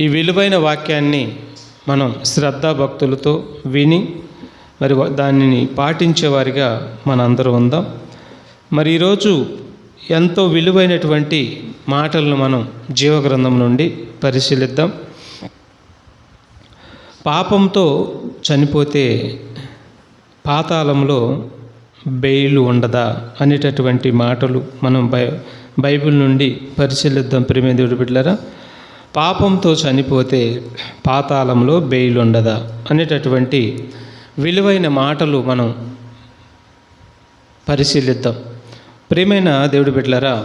ఈ విలువైన వాక్యాన్ని మనం శ్రద్ధాభక్తులతో విని మరి దానిని పాటించేవారిగా మనందరం ఉందాం. మరి ఈరోజు ఎంతో విలువైనటువంటి మాటలను మనం జీవగ్రంథం నుండి పరిశీలిద్దాం. పాపంతో చనిపోతే పాతాళంలో బెయిలు ఉండదా అనేటటువంటి మాటలు మనం బైబిల్ నుండి పరిశీలిద్దాం. ప్రియమైన దేవుని బిడ్డలారా, పాపంతో చనిపోతే పాతాళంలో బెయిలు ఉండదా అనేటటువంటి విలువైన మాటలు మనం పరిశీలిద్దాం. ప్రియమైన దేవుని బిడ్డలారా,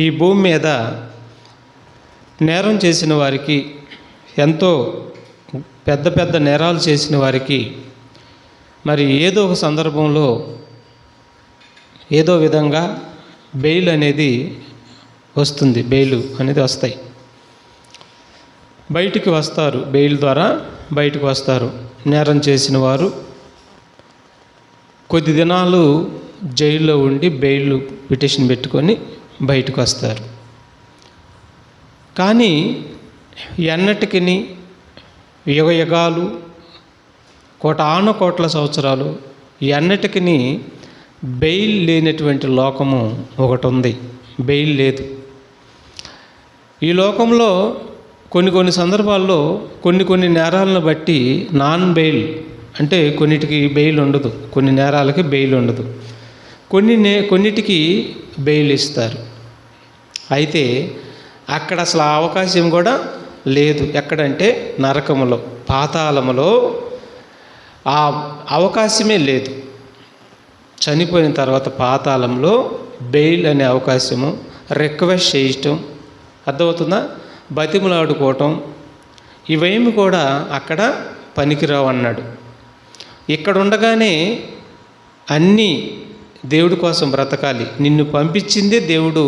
ఈ భూమి మీద నేరం చేసిన వారికి, ఎంతో పెద్ద పెద్ద నేరాలు చేసిన వారికి మరి ఏదో ఒక సందర్భంలో ఏదో విధంగా బెయిల్ అనేది వస్తుంది. బెయిల్ అనేది వస్తాయి, బయటికి వస్తారు. బెయిల్ ద్వారా బయటకు వస్తారు. నేరం చేసిన వారు కొద్ది దినాలు జైల్లో ఉండి బెయిల్ పిటిషన్ పెట్టుకొని బయటకు వస్తారు. కానీ ఎన్నటికి యుగాలు, కోట్ల సంవత్సరాలు ఎన్నటికి బెయిల్ లేనటువంటి లోకము ఒకటి ఉంది. బెయిల్ లేదు. ఈ లోకంలో కొన్ని సందర్భాల్లో కొన్ని నేరాలను బట్టి నాన్ బెయిల్, అంటే కొన్నిటికి బెయిల్ ఉండదు, కొన్ని నేరాలకి బెయిల్ ఉండదు, కొన్నిటికి బెయిల్ ఇస్తారు. అయితే అక్కడ అసలు ఆ అవకాశం కూడా లేదు. ఎక్కడంటే నరకములో, పాతాళములో ఆ అవకాశమే లేదు. చనిపోయిన తర్వాత పాతాళంలో బెయిల్ అనే అవకాశము, రిక్వెస్ట్ చేయటం, అర్థమవుతుందా, బతిమలాడుకోవటం, ఇవేమి కూడా అక్కడ పనికిరావు అన్నాడు. ఇక్కడ ఉండగానే అన్నీ దేవుడి కోసం బ్రతకాలి. నిన్ను పంపించిందే దేవుడు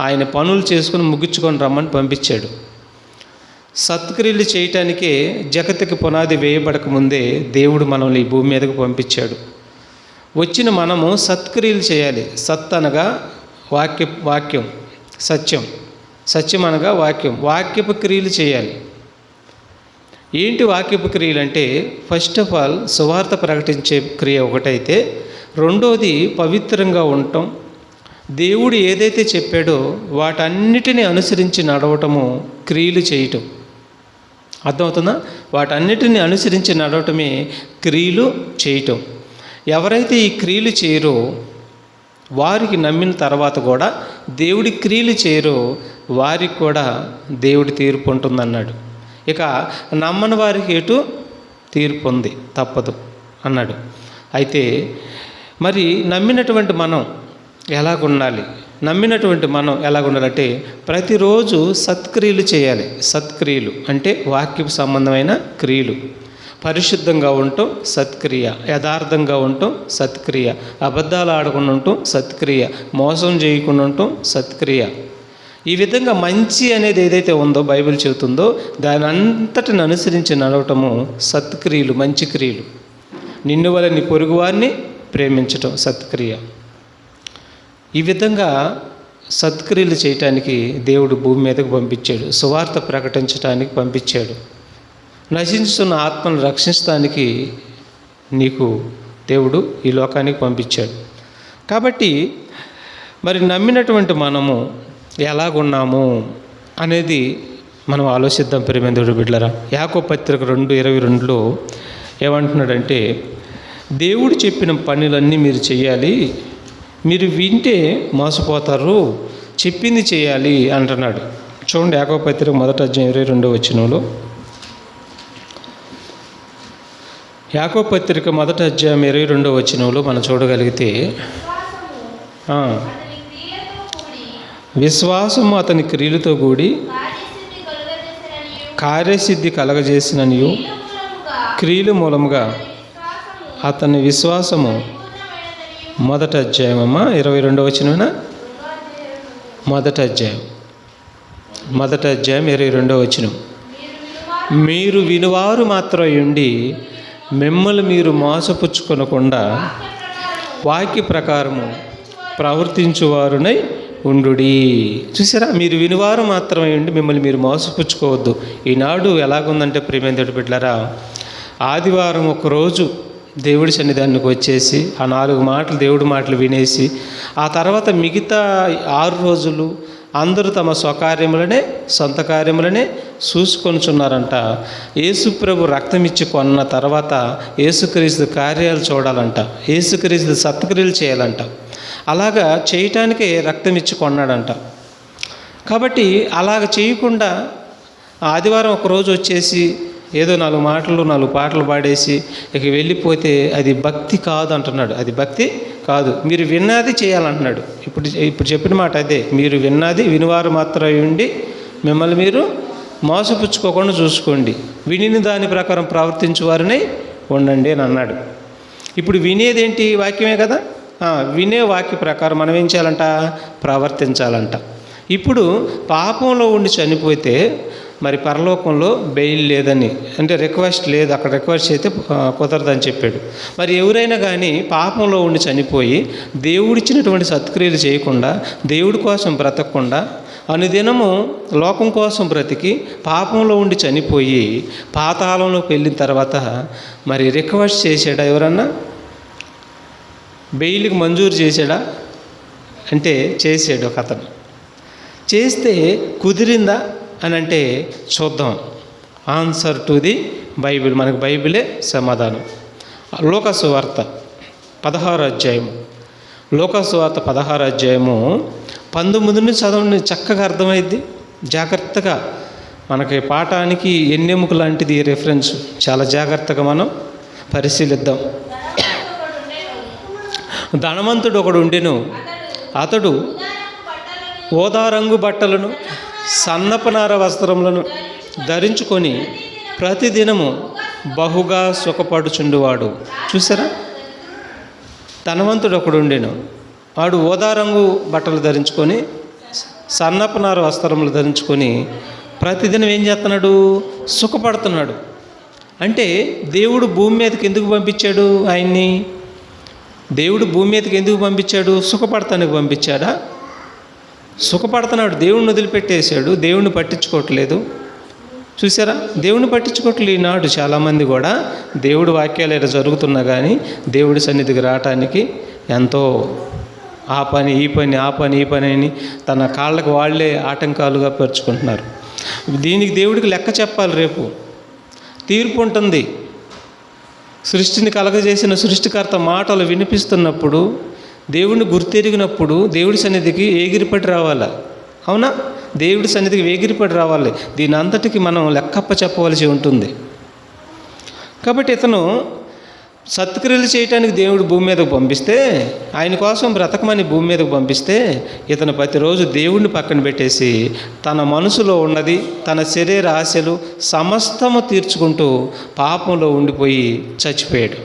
ఆయన పనులు చేసుకుని ముగించుకొని రమ్మని పంపించాడు. సత్క్రియలు చేయటానికే జగత్తుకి పునాది వేయబడక ముందే దేవుడు మనల్ని ఈ భూమి మీదకు పంపించాడు. వచ్చిన మనము సత్క్రియలు చేయాలి. సత్ అనగా వాక్యం, సత్యం అనగా వాక్యపు క్రియలు చేయాలి. ఏంటి వాక్యపు క్రియలు అంటే, ఫస్ట్ ఆఫ్ ఆల్ సువార్త ప్రకటించే క్రియ ఒకటైతే, రెండోది పవిత్రంగా ఉండటం, దేవుడు ఏదైతే చెప్పాడో వాటన్నిటిని అనుసరించి నడవటము క్రియలు చేయటం. అర్థమవుతుందా? వాటన్నిటిని అనుసరించి నడవటమే క్రియలు చేయటం. ఎవరైతే ఈ క్రియలు చేయరో వారికి నమ్మిన తర్వాత కూడా దేవుడి క్రియలు చేయరో వారికి కూడా దేవుడి తీర్పు ఉంటుందన్నాడు. ఇక నమ్మని వారికి ఎటు తీర్పు ఉంది, తప్పదు అన్నాడు. అయితే మరి నమ్మినటువంటి మనం ఎలాగుండాలి? నమ్మినటువంటి మనం ఎలాగుండాలంటే ప్రతిరోజు సత్క్రియలు చేయాలి. సత్క్రియలు అంటే వాక్యపు సంబంధమైన క్రియలు. పరిశుద్ధంగా ఉండటం సత్క్రియ, యథార్థంగా ఉండటం సత్క్రియ, అబద్ధాలు ఆడకుండా ఉండటం సత్క్రియ, మోసం చేయకుండా ఉండటం సత్క్రియ. ఈ విధంగా మంచి అనేది ఏదైతే ఉందో బైబిల్ చెబుతుందో దాని అంతటిని అనుసరించి నడవటము సత్క్రియలు, మంచి క్రియలు. నిన్ను వల్ల నీ పొరుగువారిని ప్రేమించటం సత్క్రియ. ఈ విధంగా సత్క్రియలు చేయటానికి దేవుడు భూమి మీదకు పంపించాడు. సువార్త ప్రకటించడానికి పంపించాడు. నశించుతున్న ఆత్మను రక్షించడానికి నీకు దేవుడు ఈ లోకానికి పంపించాడు. కాబట్టి మరి నమ్మినటువంటి మనము ఎలాగున్నాము అనేది మనం ఆలోచిద్దాం. ప్రియమైన దేవుని బిడ్డలారా, యాకోబు పత్రిక 2:22లో ఏమంటున్నాడంటే, దేవుడు చెప్పిన పనులన్నీ మీరు చేయాలి, మీరు వింటే మోసపోతారు, చెప్పింది చేయాలి అంటున్నాడు. చూడండి, యాకోబు పత్రిక 1:22 యాకోబు పత్రిక 1:22 మనం చూడగలిగితే, విశ్వాసము అతని క్రియలతో కూడి కార్యసిద్ధి కలగజేసిననియు, క్రియల మూలముగా అతని విశ్వాసము 1:22 1:22 మీరు వినువారు మాత్రం ఉండి మిమ్మల్ని మీరు మోసపుచ్చుకొనకుండా వాక్య ప్రకారము ప్రవర్తించువారునై ఉండుడి. చూసారా, మీరు వినివారు మాత్రమే ఉండి మిమ్మల్ని మీరు మోసపుచ్చుకోవద్దు. ఈనాడు ఎలాగుందంటే ప్రియమైన బిడ్డలారా, ఆదివారం ఒకరోజు దేవుడి సన్నిధానికి వచ్చేసి ఆ 4 మాటలు దేవుడి మాటలు వినేసి ఆ తర్వాత మిగతా 6 రోజులు అందరూ తమ స్వకార్యములనే సొంత కార్యములనే చూసుకొనుచున్నారంట. యేసుప్రభు రక్తం ఇచ్చి కొన్న తర్వాత యేసుక్రీస్తు కార్యాలు చూడాలంట, యేసుక్రీస్తు సత్క్రియలు చేయాలంట. అలాగా చేయటానికే రక్తం ఇచ్చి కొన్నాడంట. కాబట్టి అలాగ చేయకుండా ఆదివారం ఒకరోజు వచ్చేసి ఏదో 4 మాటలు 4 పాటలు పాడేసి ఇక వెళ్ళిపోతే అది భక్తి కాదు అంటున్నాడు. అది భక్తి కాదు. మీరు విన్నది చేయాలంటున్నాడు. ఇప్పుడు చెప్పిన మాట అదే, మీరు విన్నది వినివారు మాత్రమే ఉండి మిమ్మల్ని మీరు మోసపుచ్చుకోకుండా చూసుకోండి, వినిన దాని ప్రకారం ప్రవర్తించేవారిని ఉండండి అని అన్నాడు. ఇప్పుడు వినేదేంటి? వాక్యమే కదా. వినే వాక్య ప్రకారం మనం ఏం చేయాలంట? ప్రవర్తించాలంట. ఇప్పుడు పాపంలో ఉండి చనిపోతే మరి పరలోకంలో బెయిల్ లేదని, అంటే రిక్వెస్ట్ లేదు, అక్కడ రిక్వెస్ట్ అయితే కుదరదని చెప్పాడు. మరి ఎవరైనా కానీ పాపంలో ఉండి చనిపోయి దేవుడిచ్చినటువంటి సత్క్రియలు చేయకుండా, దేవుడి కోసం బ్రతకకుండా, అనుదినము లోకం కోసం బ్రతికి పాపంలో ఉండి చనిపోయి పాతాళంలోకి వెళ్ళిన తర్వాత మరి రిక్వెస్ట్ చేశాడా? ఎవరన్నా బెయిల్కి మంజూరు చేశాడా అంటే చేసాడు ఒక అతను. చేస్తే కుదిరిందా అని అంటే చూద్దాం. ఆన్సర్ టు ది బైబిల్, మనకు బైబిలే సమాధానం. లోకాసు వార్త 16వ అధ్యాయము, లోకాసు వార్త 16వ అధ్యాయము 19 నుంచి చదవండి, చక్కగా అర్థమైద్ది. జాగ్రత్తగా మనకి పాఠానికి ఎన్నెముక లాంటిది రెఫరెన్స్, చాలా జాగ్రత్తగా మనం పరిశీలిద్దాం. ధనవంతుడు ఒకడు ఉండెను, అతడు ఓదారంగు బట్టలను సన్నపనార వస్త్రములను ధరించుకొని ప్రతిదినము బహుగా సుఖపడుచుండువాడు. చూసారా, ధనవంతుడు ఒకడు ఉండెను, వాడు ఓదారంగు బట్టలు ధరించుకొని సన్నపనార వస్త్రములు ధరించుకొని ప్రతిదినం ఏం చేస్తున్నాడు? సుఖపడుతున్నాడు. అంటే దేవుడు భూమి మీదకి ఎందుకు పంపించాడు ఆయన్ని? దేవుడు భూమి మీదకి ఎందుకు పంపించాడు? సుఖపడతానికి పంపించాడా? సుఖపడుతున్నాడు, దేవుడిని వదిలిపెట్టేశాడు, దేవుడిని పట్టించుకోవట్లేదు. చూసారా, దేవుడిని పట్టించుకోవట్లేదు. ఈనాడు చాలామంది కూడా దేవుడి వాక్యాలు ఇలా జరుగుతున్నా కానీ దేవుడి సన్నిధికి రావటానికి ఎంతో ఆ పని ఈ పని ఆ పని ఈ పని అని తన కాళ్ళకు వాళ్ళే ఆటంకాలుగా పరుచుకుంటున్నారు. దీనికి దేవుడికి లెక్క చెప్పాలి. రేపు తీర్పు ఉంటుంది. సృష్టిని కలగజేసిన సృష్టికర్త మాటలు వినిపిస్తున్నప్పుడు, దేవుడిని గుర్తెరిగినప్పుడు దేవుడి సన్నిధికి ఎగిరిపడి రావాలి. అవునా? దేవుడి సన్నిధికి ఎగిరిపడి రావాలి. దీని అంతటికి మనం లెక్కప్ప చెప్పవలసి ఉంటుంది. కాబట్టి ఇతను సత్క్రియలు చేయటానికి దేవుడు భూమి మీదకు పంపిస్తే, ఆయన కోసం బ్రతకమని భూమి మీదకు పంపిస్తే, ఇతను ప్రతిరోజు దేవుడిని పక్కన పెట్టేసి తన మనసులో ఉన్నది, తన శరీర ఆశలు సమస్తము తీర్చుకుంటూ పాపంలో ఉండిపోయి చనిపోయాడు.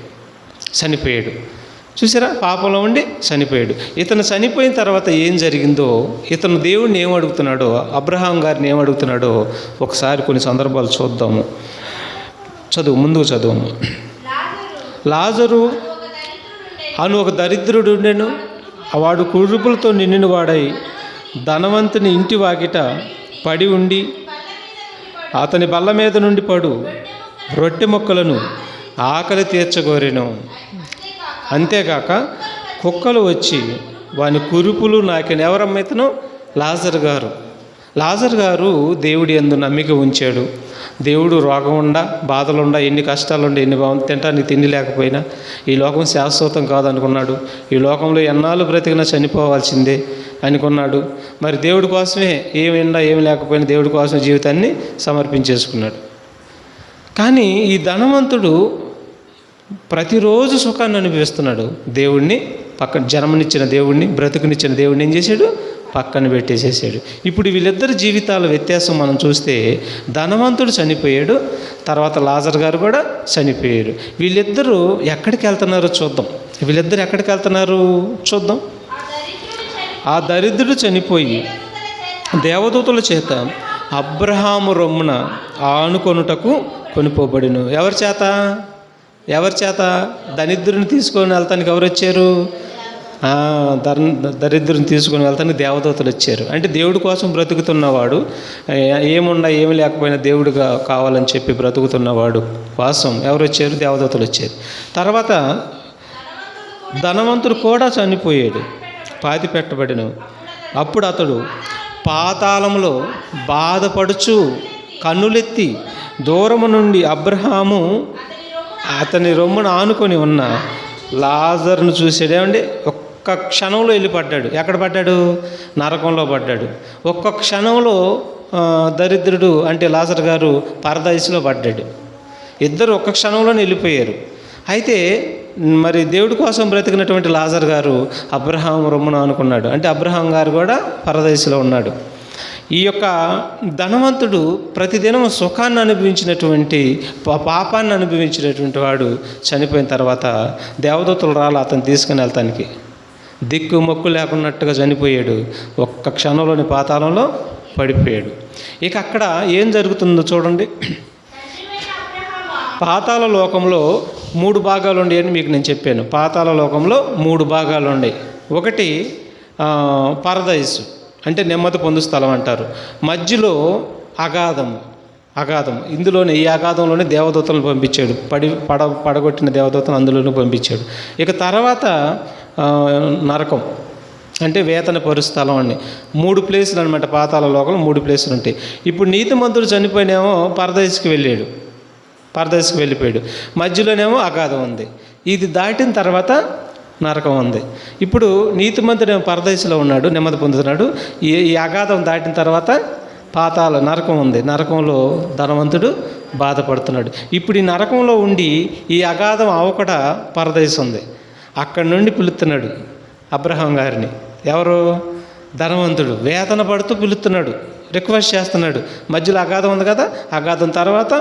చూసారా, పాపంలో ఉండి చనిపోయాడు. ఇతను చనిపోయిన తర్వాత ఏం జరిగిందో, ఇతను దేవుడిని ఏమడుగుతున్నాడో, అబ్రహాం గారిని ఏమడుగుతున్నాడో ఒకసారి కొన్ని సందర్భాలు చూద్దాము. ముందుకు చదువు. లాజరు అను ఒక దరిద్రుడు ఉండెను, వాడు కురుపులతో నిండిన వాడై ధనవంతుని ఇంటి వాకిట పడి ఉండి అతని బల్ల మీద నుండి పడు రొట్టె ముక్కలను ఆకలి తీర్చగోరెను. అంతేకాక కుక్కలు వచ్చి వాని కురుపులు నాకెను. ఎవరమ్మ ఇతను? లాజరు గారు దేవుడి యందు నమ్మిక ఉంచాడు. దేవుడు రోగం ఉండా, బాధలుండా, ఎన్ని కష్టాలుండా, ఎన్ని తినడానికి తిండి లేకపోయినా ఈ లోకం శాశ్వతం కాదనుకున్నాడు. ఈ లోకంలో ఎన్నాళ్ళు బ్రతికినా చనిపోవాల్సిందే అనుకున్నాడు. మరి దేవుడి కోసమే ఏమిండా ఏమి లేకపోయినా దేవుడి కోసం జీవితాన్ని సమర్పించేసుకున్నాడు. కానీ ఈ ధనవంతుడు ప్రతిరోజు సుఖాన్ని అనుభవిస్తున్నాడు. దేవుణ్ణి పక్కన, జన్మనిచ్చిన దేవుణ్ణి, బ్రతుకునిచ్చిన దేవుణ్ణి ఏం చేశాడు? పక్కన పెట్టేసేసాడు. ఇప్పుడు వీళ్ళిద్దరి జీవితాల వ్యత్యాసం మనం చూస్తే, ధనవంతుడు చనిపోయాడు, తర్వాత లాజరు గారు కూడా చనిపోయారు. వీళ్ళిద్దరూ ఎక్కడికి వెళ్తున్నారో చూద్దాం. చూద్దాం. ఆ దరిద్రుడు చనిపోయి దేవదూతల చేత అబ్రహాము రొమ్మున ఆనుకొనుటకు కొనిపోబడిను. ఎవరి చేత? దరిద్రుని తీసుకొని వెళ్తానికి ఎవరు వచ్చారు? దరిద్రుని తీసుకుని వెళ్తానికి దేవదూతలు వచ్చారు. అంటే దేవుడి కోసం బ్రతుకుతున్నవాడు, ఏమి లేకపోయినా దేవుడిగా కావాలని చెప్పి బ్రతుకుతున్నవాడు కోసం ఎవరు వచ్చారు? దేవదూతలు వచ్చారు. తర్వాత ధనవంతుడు కూడా చనిపోయాడు, పాతి పెట్టబడిన. అప్పుడు అతడు పాతాళంలో బాధపడుచు కన్నులెత్తి దూరము నుండి అబ్రహాము అతని రొమ్మును ఆనుకొని ఉన్న లాజరును చూసాడు. ఏమండి, ఒక్క క్షణంలో వెళ్ళిపడ్డాడు. ఎక్కడ పడ్డాడు? నరకంలో పడ్డాడు. ఒక్క క్షణంలో దరిద్రుడు అంటే లాజరు గారు పరదైసులో పడ్డాడు. ఇద్దరు ఒక్క క్షణంలోనే వెళ్ళిపోయారు. అయితే మరి దేవుడి కోసం బ్రతికినటువంటి లాజరు గారు అబ్రహాం రొమ్మును అనుకున్నాడు. అంటే అబ్రహాం గారు కూడా పరదైసులో ఉన్నాడు. ఈ యొక్క ధనవంతుడు ప్రతిదినం సుఖాన్ని అనుభవించినటువంటి, పాపాన్ని అనుభవించినటువంటి వాడు చనిపోయిన తర్వాత దేవదూతలు రాలి అతను తీసుకుని వెళ్తానికి. దిక్కు మొక్కు లేకున్నట్టుగా చనిపోయాడు. ఒక్క క్షణంలోని పాతాళంలో పడిపోయాడు. ఇక అక్కడ ఏం జరుగుతుందో చూడండి. పాతాళ లోకంలో 3 భాగాలు ఉండేవి అని మీకు నేను చెప్పాను. పాతాళ లోకంలో 3 భాగాలు ఉన్నాయి. ఒకటి పరదైసు అంటే నెమ్మది పొందు స్థలం అంటారు. మధ్యలో అగాధం. ఇందులోనే ఈ అగాధంలోనే దేవదూతలను పంపించాడు. పడగొట్టిన దేవదూతను అందులోనే పంపించాడు. ఇక తర్వాత నరకం అంటే వేతన పరుస్థలం అని 3 ప్లేసులు అనమాట. పాతాళ లోకంలో 3 ప్లేసులు ఉంటాయి. ఇప్పుడు నీతిమంతుడు చనిపోయినేమో పరదైసుకి వెళ్ళిపోయాడు. మధ్యలోనేమో అగాధం ఉంది. ఇది దాటిన తర్వాత నరకం ఉంది. ఇప్పుడు నీతిమంతుడేమో పరదైసులో ఉన్నాడు, నెమ్మది పొందుతున్నాడు. ఈ అగాధం దాటిన తర్వాత పాతాళ నరకం ఉంది. నరకంలో ధనవంతుడు బాధపడుతున్నాడు. ఇప్పుడు ఈ నరకంలో ఉండి ఈ అగాధం అవకడ పరదైసు ఉంది. అక్కడి నుండి పిలుస్తున్నాడు అబ్రహాం గారిని. ఎవరు? ధనవంతుడు వేతన పడుతూ పిలుస్తున్నాడు, రిక్వెస్ట్ చేస్తున్నాడు. మధ్యలో అగాధం ఉంది కదా, అగాధం తర్వాత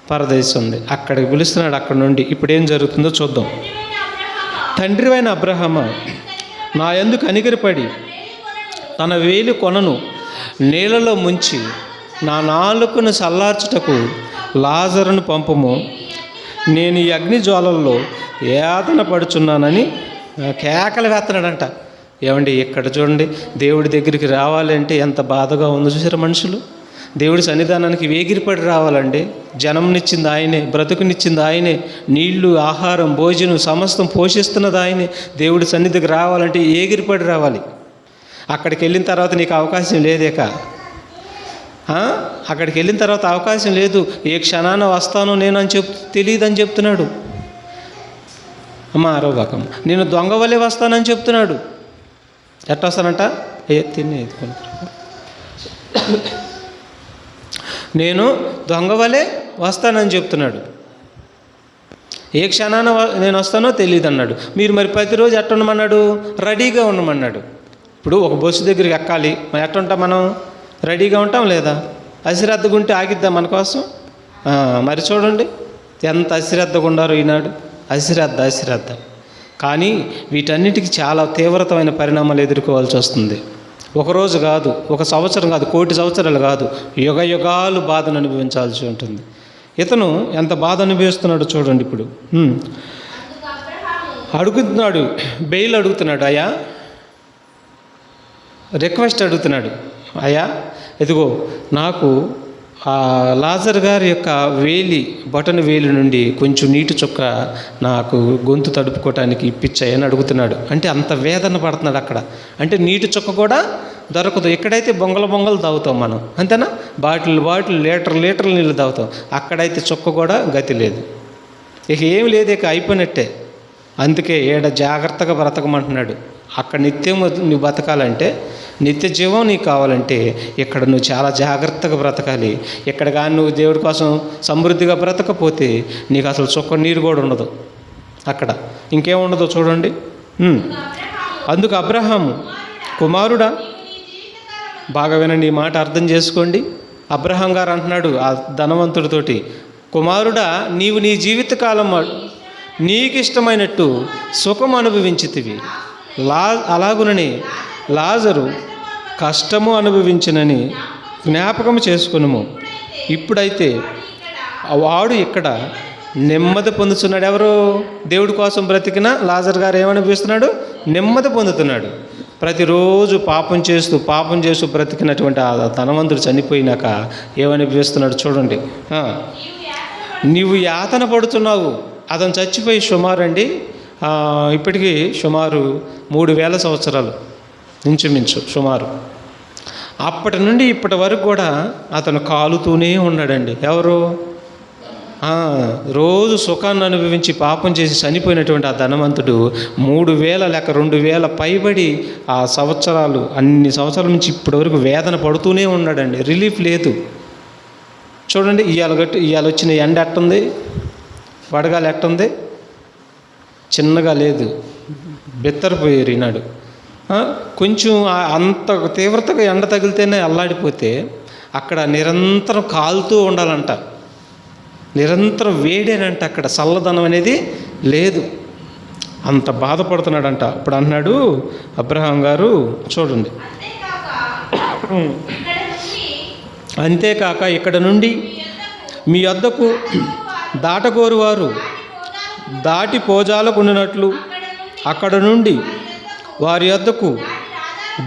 పరదైసు ఉంది. అక్కడికి పిలుస్తున్నాడు. అక్కడి నుండి ఇప్పుడు ఏం జరుగుతుందో చూద్దాం. తండ్రివైన అబ్రహామా, నా యందు కనికరపడి తన వేలి కొనను నీళ్ళలో ముంచి నా నాలుకను చల్లార్చుటకు లాజరును పంపుము. నేను ఈ అగ్ని జ్వాలల్లో యాతన పడుచున్నానని కేకలు వేస్తున్నాడంట. ఏమండి, ఇక్కడ చూడండి, దేవుడి దగ్గరికి రావాలంటే ఎంత బాధగా ఉందో చూసారా మనుషులు. దేవుడి సన్నిధానానికి వేగిరిపడి రావాలండి. జనంనిచ్చింది ఆయనే, బ్రతుకునిచ్చింది ఆయనే, నీళ్లు, ఆహారం, భోజనం సమస్తం పోషిస్తున్నది ఆయనే. దేవుడి సన్నిధికి రావాలంటే ఏగిరిపడి రావాలి. అక్కడికి వెళ్ళిన తర్వాత నీకు అవకాశం లేదేక. అక్కడికి వెళ్ళిన తర్వాత అవకాశం లేదు. ఏ క్షణాన వస్తానో నేను అని తెలియదని చెప్తున్నాడు. అమ్మ ఆరోగ్యం, నేను దొంగ వలె వస్తానని చెప్తున్నాడు. ఎట్లా వస్తానంట? నేను దొంగ వలె వస్తానని చెప్తున్నాడు. ఏ క్షణాన నేను వస్తానో తెలియదు అన్నాడు. మీరు మరి ప్రతిరోజు ఎట్ట ఉండమన్నాడు? రెడీగా ఉండమన్నాడు. ఇప్పుడు ఒక బస్సు దగ్గరికి ఎక్కాలి, మరి ఎట్ట ఉంటాం మనం? రెడీగా ఉంటాం లేదా? అశ్రద్ధగా ఉంటే ఆగిద్దాం మన కోసం? మరి చూడండి ఎంత అశ్రద్ధగా ఉండారో ఈనాడు. అశ్రద్ధ. కానీ వీటన్నిటికీ చాలా తీవ్రతమైన పరిణామాలు ఎదుర్కోవాల్సి వస్తుంది. ఒకరోజు కాదు, ఒక సంవత్సరం కాదు, కోటి సంవత్సరాలు కాదు, యుగాలు బాధను అనుభవించాల్సి ఉంటుంది. ఇతను ఎంత బాధ అనుభవిస్తున్నాడో చూడండి. ఇప్పుడు అడుగుతున్నాడు, బెయిల్ అడుగుతున్నాడు. అయ్యా, రిక్వెస్ట్ అడుగుతున్నాడు. అయ్యా, ఇదిగో నాకు ఆ లాజర్ గారి యొక్క బొటన వేలి నుండి కొంచెం నీటి చుక్క నాకు గొంతు తడుపుకోవటానికి ఇప్పించాయని అడుగుతున్నాడు. అంటే అంత వేదన పడుతున్నాడు అక్కడ. అంటే నీటి చుక్క కూడా దొరకదు. ఎక్కడైతే బొంగలు తాగుతాం మనం, అంతేనా? బాటిల్ లీటర్లు నీళ్ళు తాగుతాం. అక్కడైతే చుక్క కూడా గతి లేదు. ఇక ఏమి లేదు, ఇక అయిపోయినట్టే. అందుకే జాగ్రత్తగా బ్రతకమంటున్నాడు. అక్కడ నిత్యం నువ్వు బతకాలంటే, నిత్య జీవం నీకు కావాలంటే ఇక్కడ నువ్వు చాలా జాగ్రత్తగా బ్రతకాలి. ఇక్కడ కానీ నువ్వు దేవుడి కోసం సమృద్ధిగా బ్రతకపోతే నీకు అసలు చుక్క నీరు కూడా ఉండదు. అక్కడ ఇంకేముండదో చూడండి. అందుకు అబ్రహాము, కుమారుడా, బాగా వినండి, ఈ మాట అర్థం చేసుకోండి. అబ్రహాం గారు అంటున్నాడు ఆ ధనవంతుడితోటి, కుమారుడా, నీవు నీ జీవితకాలం నీకు ఇష్టమైనట్టు సుఖం అనుభవించితివి. అలాగునని లాజరు కష్టము అనుభవించినని జ్ఞాపకం చేసుకునుము. ఇప్పుడైతే వాడు ఇక్కడ నెమ్మది పొందుతున్నాడు. ఎవరు? దేవుడి కోసం బ్రతికిన లాజర్ గారు ఏమనిపిస్తున్నాడు? నెమ్మది పొందుతున్నాడు. ప్రతిరోజు పాపం చేస్తూ బ్రతికినటువంటి ఆ ధనవంతుడు చనిపోయినాక ఏమనిపిస్తున్నాడు చూడండి. నీవు యాతన పడుతున్నావు. అతను చచ్చిపోయి సుమారండి ఇప్పటికీ సుమారు 3000 సంవత్సరాలు ఇంచుమించు సుమారు. అప్పటి నుండి ఇప్పటి వరకు కూడా అతను కాలుతూనే ఉన్నాడండి. ఎవరు? రోజు సుఖాన్ని అనుభవించి పాపం చేసి చనిపోయినటువంటి ఆ ధనవంతుడు 3000 లేక 2000 పైబడి ఆ సంవత్సరాలు, అన్ని సంవత్సరాల నుంచి ఇప్పటి వరకు వేదన పడుతూనే ఉన్నాడండి. రిలీఫ్ లేదు. చూడండి, ఇవాళ వచ్చిన ఎండ ఎట్టుంది, వడగాలి ఎట్టుంది, చిన్నగా లేదు, బెత్తరపోయారు ఈనాడు. కొంచెం అంత తీవ్రతగా ఎండ తగిలితేనే అల్లాడిపోతే అక్కడ నిరంతరం కాలుతూ ఉండాలంట, నిరంతరం వేడేనంట, అక్కడ చల్లదనం అనేది లేదు. అంత బాధపడుతున్నాడంట. అప్పుడు అన్నాడు అబ్రహాం గారు, చూడండి, అంతేకాక ఇక్కడ నుండి మీ వద్దకు దాటగోరు వారు దాటి పోజాలకుండినట్లు అక్కడ నుండి వారి వద్దకు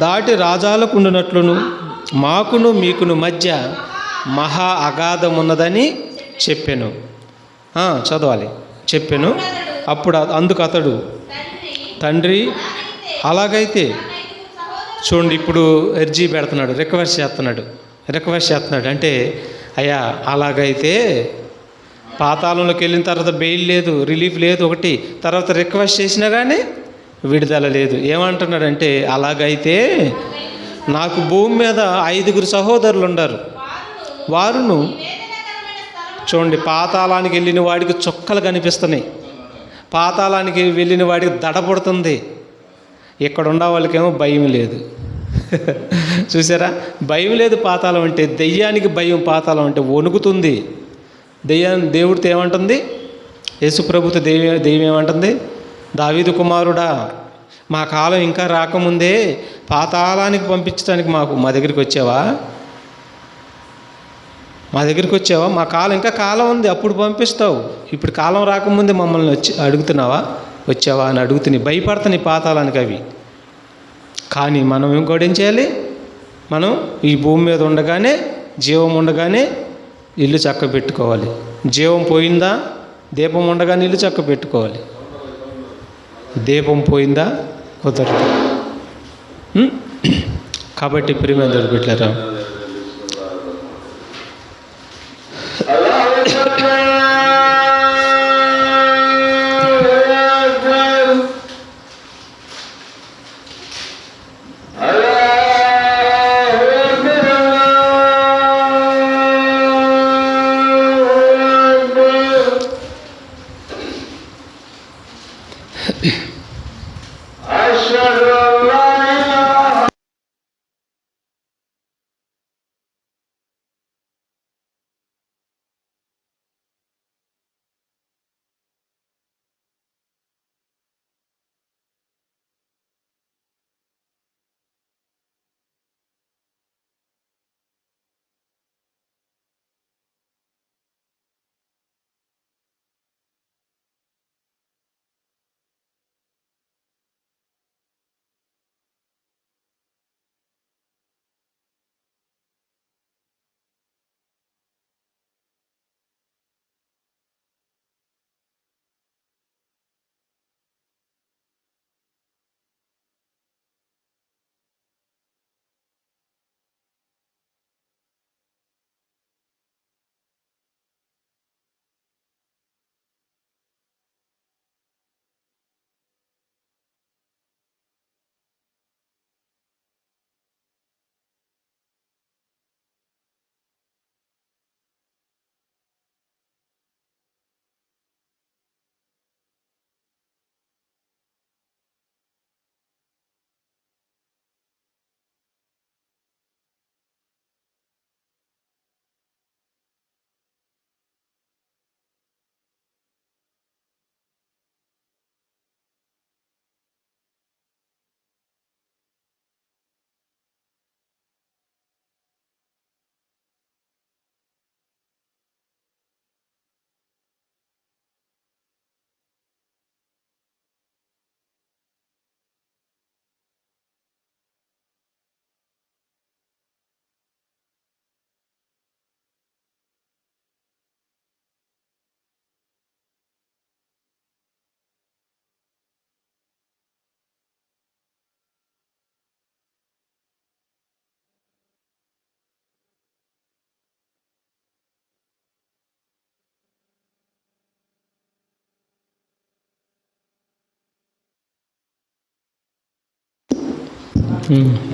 దాటి రాజాలకుండినట్లును మాకును మీకును మధ్య మహా అగాధం ఉన్నదని చెప్పాను. చదవాలి. చెప్పాను. అప్పుడు అందుకు అతడు, తండ్రి అలాగైతే, చూడండి ఇప్పుడు ఎర్జీ పెడుతున్నాడు, రిక్వెస్ట్ చేస్తున్నాడు. అంటే అయ్యా అలాగైతే పాతాళంలోకి వెళ్ళిన తర్వాత బెయిల్ లేదు, రిలీఫ్ లేదు ఒకటి, తర్వాత రిక్వెస్ట్ చేసినా కానీ విడుదల లేదు. ఏమంటున్నాడంటే, అలాగైతే నాకు భూమి మీద 5 సహోదరులు ఉన్నారు. వారును, చూడండి, పాతాళానికి వెళ్ళిన వాడికి చుక్కలు కనిపిస్తున్నాయి, పాతాళానికి వెళ్ళిన వాడికి దడపడుతుంది. ఇక్కడ ఉన్న వాళ్ళకేమో భయం లేదు. చూసారా, భయం లేదు. పాతాళం అంటే దెయ్యానికి భయం, పాతాళం అంటే వణుకుతుంది. దేవుడితో ఏమంటుంది? యేసుప్రభుతో దెయ్యం ఏమంటుంది? దావీదు కుమారుడా, మా కాలం ఇంకా రాకముందే పాతాళానికి పంపించడానికి మా దగ్గరికి వచ్చావా? మా కాలం ఇంకా కాలం ఉంది, అప్పుడు పంపిస్తావు. ఇప్పుడు కాలం రాకముందే మమ్మల్ని వచ్చావా అని అడుగుతున్నాయి, భయపడతాయి పాతాళానికి అవి. కానీ మనం ఇంకోటి ఏం చేయాలి? మనం ఈ భూమి మీద ఉండగానే, జీవం ఉండగానే ఇల్లు చక్క పెట్టుకోవాలి. జీవం పోయిందా? దీపం ఉండగానే ఇల్లు చక్క పెట్టుకోవాలి. దీపం పోయిందా? కుదరదు. కాబట్టి ప్రియమైన బిడ్డలారా,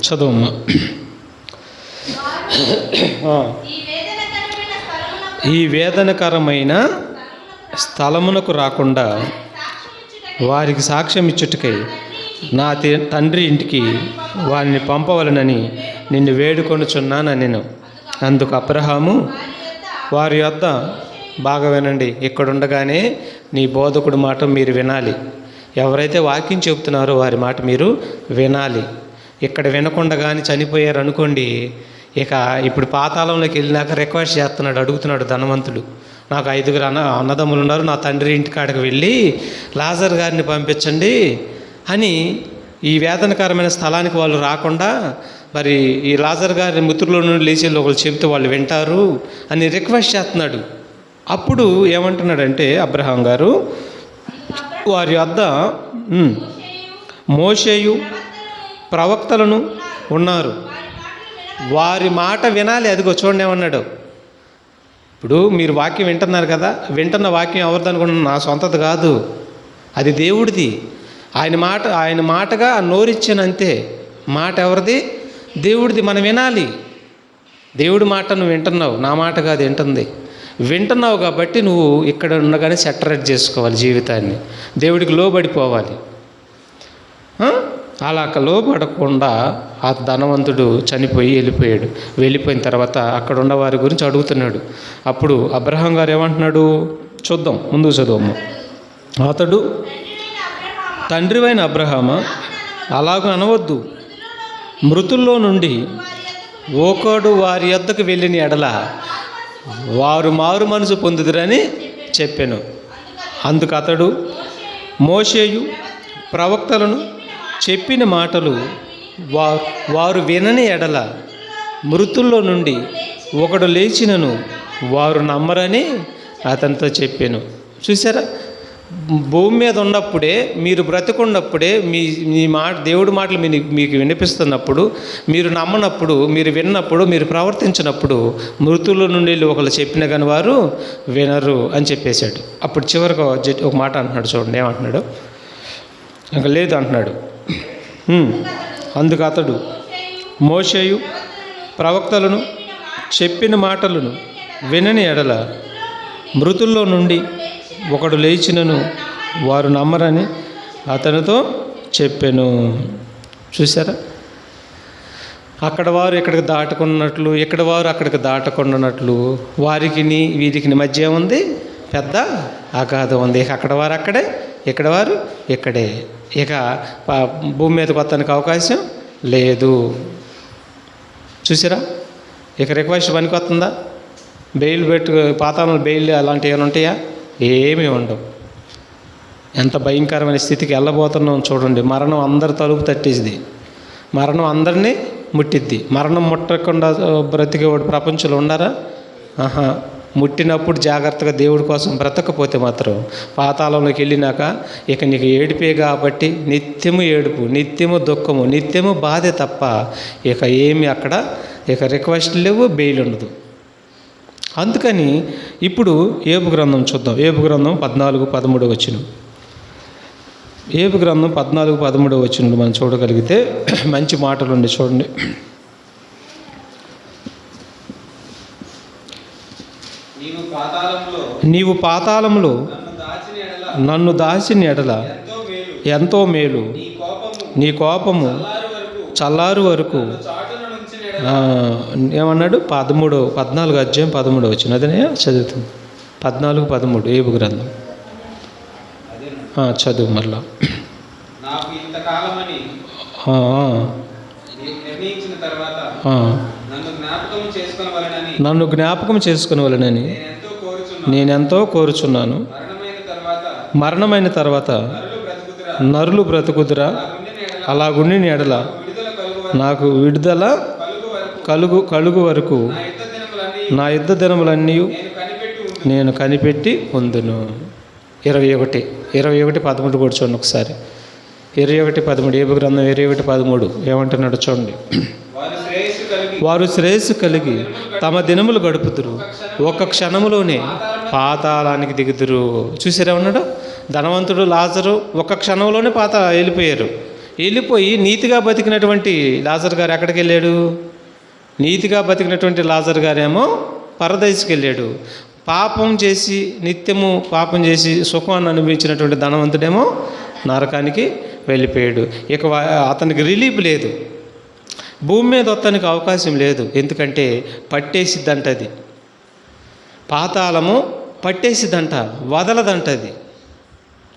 చదువమ్మా. ఈ వేదనకరమైన స్థలమునకు రాకుండా వారికి సాక్ష్యం ఇచ్చుటకై నా తండ్రి ఇంటికి వారిని పంపవలనని నిన్ను వేడుకొనుచున్నాను నేను. అందుకు అబ్రహాము వారి యొద్ద, బాగా వినండి, ఇక్కడుండగానే నీ బోధకుడి మాట మీరు వినాలి. ఎవరైతే వాక్యం చెబుతున్నారో వారి మాట మీరు వినాలి. ఇక్కడ వినకుండా కానీ చనిపోయారు అనుకోండి, ఇక ఇప్పుడు పాతాళంలోకి వెళ్ళినాక రిక్వెస్ట్ చేస్తున్నాడు, అడుగుతున్నాడు ధనవంతుడు, నాకు 5 అన్నదమ్ములు ఉన్నారు, నా తండ్రి ఇంటికాడికి వెళ్ళి లాజర్ గారిని పంపించండి అని. ఈ వేదనకరమైన స్థలానికి వాళ్ళు రాకుండా మరి ఈ లాజర్ గారి మిత్రుల నుండి లేచి ఒకళ్ళు చెబితే వాళ్ళు వింటారు అని రిక్వెస్ట్ చేస్తున్నాడు. అప్పుడు ఏమంటున్నాడంటే అబ్రహాం గారు, వారి వద్ద మోషేయు ప్రవక్తలను ఉన్నారు, వారి మాట వినాలి. అదిగో చూడండి ఏమన్నాడు. ఇప్పుడు మీరు వాక్యం వింటున్నారు కదా, వింటున్న వాక్యం ఎవరిది అనుకుంటున్నా? నా సొంతది కాదు, అది దేవుడిది. ఆయన మాటగా నోరిచ్చానంతే. మాట ఎవరిది? దేవుడిది. మనం వినాలి. దేవుడి మాట నువ్వు వింటున్నావు, నా మాట కాదు వింటున్నావు కాబట్టి నువ్వు ఇక్కడ ఉండగానే సెటరేట్ చేసుకోవాలి జీవితాన్ని, దేవుడికి లోబడిపోవాలి. అలా లోబడకుండా ఆ ధనవంతుడు చనిపోయి వెళ్ళిపోయిన తర్వాత అక్కడ ఉన్న వారి గురించి అడుగుతున్నాడు. అప్పుడు అబ్రహాం గారు ఏమంటున్నాడు చూద్దాం, ముందుకు చదువు. అతడు, తండ్రివైన అబ్రహామా, అలాగూ అనవద్దు, మృతుల్లో నుండి ఒకడు వారి యొద్దకు వెళ్ళిన ఎడల వారు మారు మనసు పొందుదురని చెప్పాను. అందుకు అతడు, మోషేయు ప్రవక్తలను చెప్పిన మాటలు వారు వినని ఎడల మృతుల్లో నుండి ఒకడు లేచినను వారు నమ్మరని అతనితో చెప్పాను. చూసారా, భూమి మీద ఉన్నప్పుడే, మీరు బ్రతికున్నప్పుడే మీ మాట, దేవుడి మాటలు మీకు వినిపిస్తున్నప్పుడు, మీరు నమ్మనప్పుడు, మీరు విన్నప్పుడు, మీరు ప్రవర్తించినప్పుడు మృతుల నుండి ఒకళ్ళు చెప్పిన కానీ వారు వినరు అని చెప్పేశాడు. అప్పుడు చివరికి ఒక మాట అంటున్నాడు, చూడండి ఏమంటున్నాడు. ఇంకా లేదు అంటున్నాడు. అందుకు అతడు, మోషేయు ప్రవక్తలను చెప్పిన మాటలను వినని ఎడల మృతుల్లో నుండి ఒకడు లేచినను వారు నమ్మరని అతనితో చెప్పాను. చూసారా, అక్కడ వారు ఇక్కడికి దాటుకున్నట్లు, ఇక్కడ వారు అక్కడికి దాటకుండానట్లు వీరికి మధ్య ఉంది పెద్ద అగాధం ఉంది. ఇక అక్కడ వారు అక్కడే, ఇక్కడ వారు ఇక్కడే. ఇక భూమి మీదకి వస్తానికి అవకాశం లేదు. చూసారా, ఇక రిక్వెస్ట్ పనికి వస్తుందా? బెయిల్ పాతాళంలో బెయిల్ అలాంటివి ఏమైనా ఉంటాయా? ఏమీ ఉండవు. ఎంత భయంకరమైన స్థితికి వెళ్ళబోతున్నాం చూడండి. మరణం అందరి తలుపు తట్టేది, మరణం అందరినీ ముట్టిద్ది. మరణం ముట్టకుండా బ్రతికేవాడు ప్రపంచంలో ఉన్నారా? ముట్టినప్పుడు జాగ్రత్తగా దేవుడి కోసం బ్రతకపోతే మాత్రం పాతాళంలోకి వెళ్ళినాక ఇక నీకు ఏడిపే కాబట్టి నిత్యము ఏడుపు, నిత్యము దుఃఖము, నిత్యము బాధే తప్ప ఇక ఏమి అక్కడ ఇక రిక్వెస్ట్ లేవు, బెయిల్ ఉండదు. అందుకని ఇప్పుడు ఏబు గ్రంథం చూద్దాం. ఏబు గ్రంథం 14:13 వచనం. ఏబు గ్రంథం 14:13 వచనం మనం చూడగలిగితే మంచి మాటలు ఉండి చూడండి. నీవు పాతాళంలో నన్ను దాచిన ఎడల ఎంతో మేలు, నీ కోపము చల్లారు వరకు. ఏమన్నాడు? 14 అధ్యాయం 13 వచ్చిన అదనే చదువుతుంది. 14:13 ఏబు గ్రంథం చదువు మళ్ళా. నన్ను జ్ఞాపకం చేసుకునవలెనని నేనెంతో కోరుచున్నాను. మరణమైన తర్వాత నరులు బ్రతుకుదురా? అలాగుండి ఎడల నాకు విడుదల కలుగు వరకు నా యుద్ధ దినములన్నీ నేను కనిపెట్టి ఉందును. 21:13 కూడా చూడండి ఒకసారి. 21:13 ఏబు గ్రంథం 21:13 ఏమంటున్నాడు చూడండి. వారు శ్రేయస్సు కలిగి తమ దినములు గడుపుదురు, ఒక క్షణములోనే పాతాళానికి దిగుదురు. చూసారా ఉన్నాడు ధనవంతుడు లాజరు, ఒక క్షణంలోనే వెళ్ళిపోయారు. వెళ్ళిపోయి నీతిగా బతికినటువంటి లాజర్ గారు ఎక్కడికి వెళ్ళాడు? నీతిగా బతికినటువంటి లాజర్ గారేమో పరదైస్కి వెళ్ళాడు. పాపం చేసి నిత్యము పాపం చేసి సుఖాన్ని అనుభవించినటువంటి ధనవంతుడేమో నరకానికి వెళ్ళిపోయాడు. ఇక అతనికి రిలీఫ్ లేదు, భూమి మీద వస్తానికి అవకాశం లేదు. ఎందుకంటే పట్టేసిద్దంట, అది పాతాళము పట్టేసిద్దంట, వదలదంటది.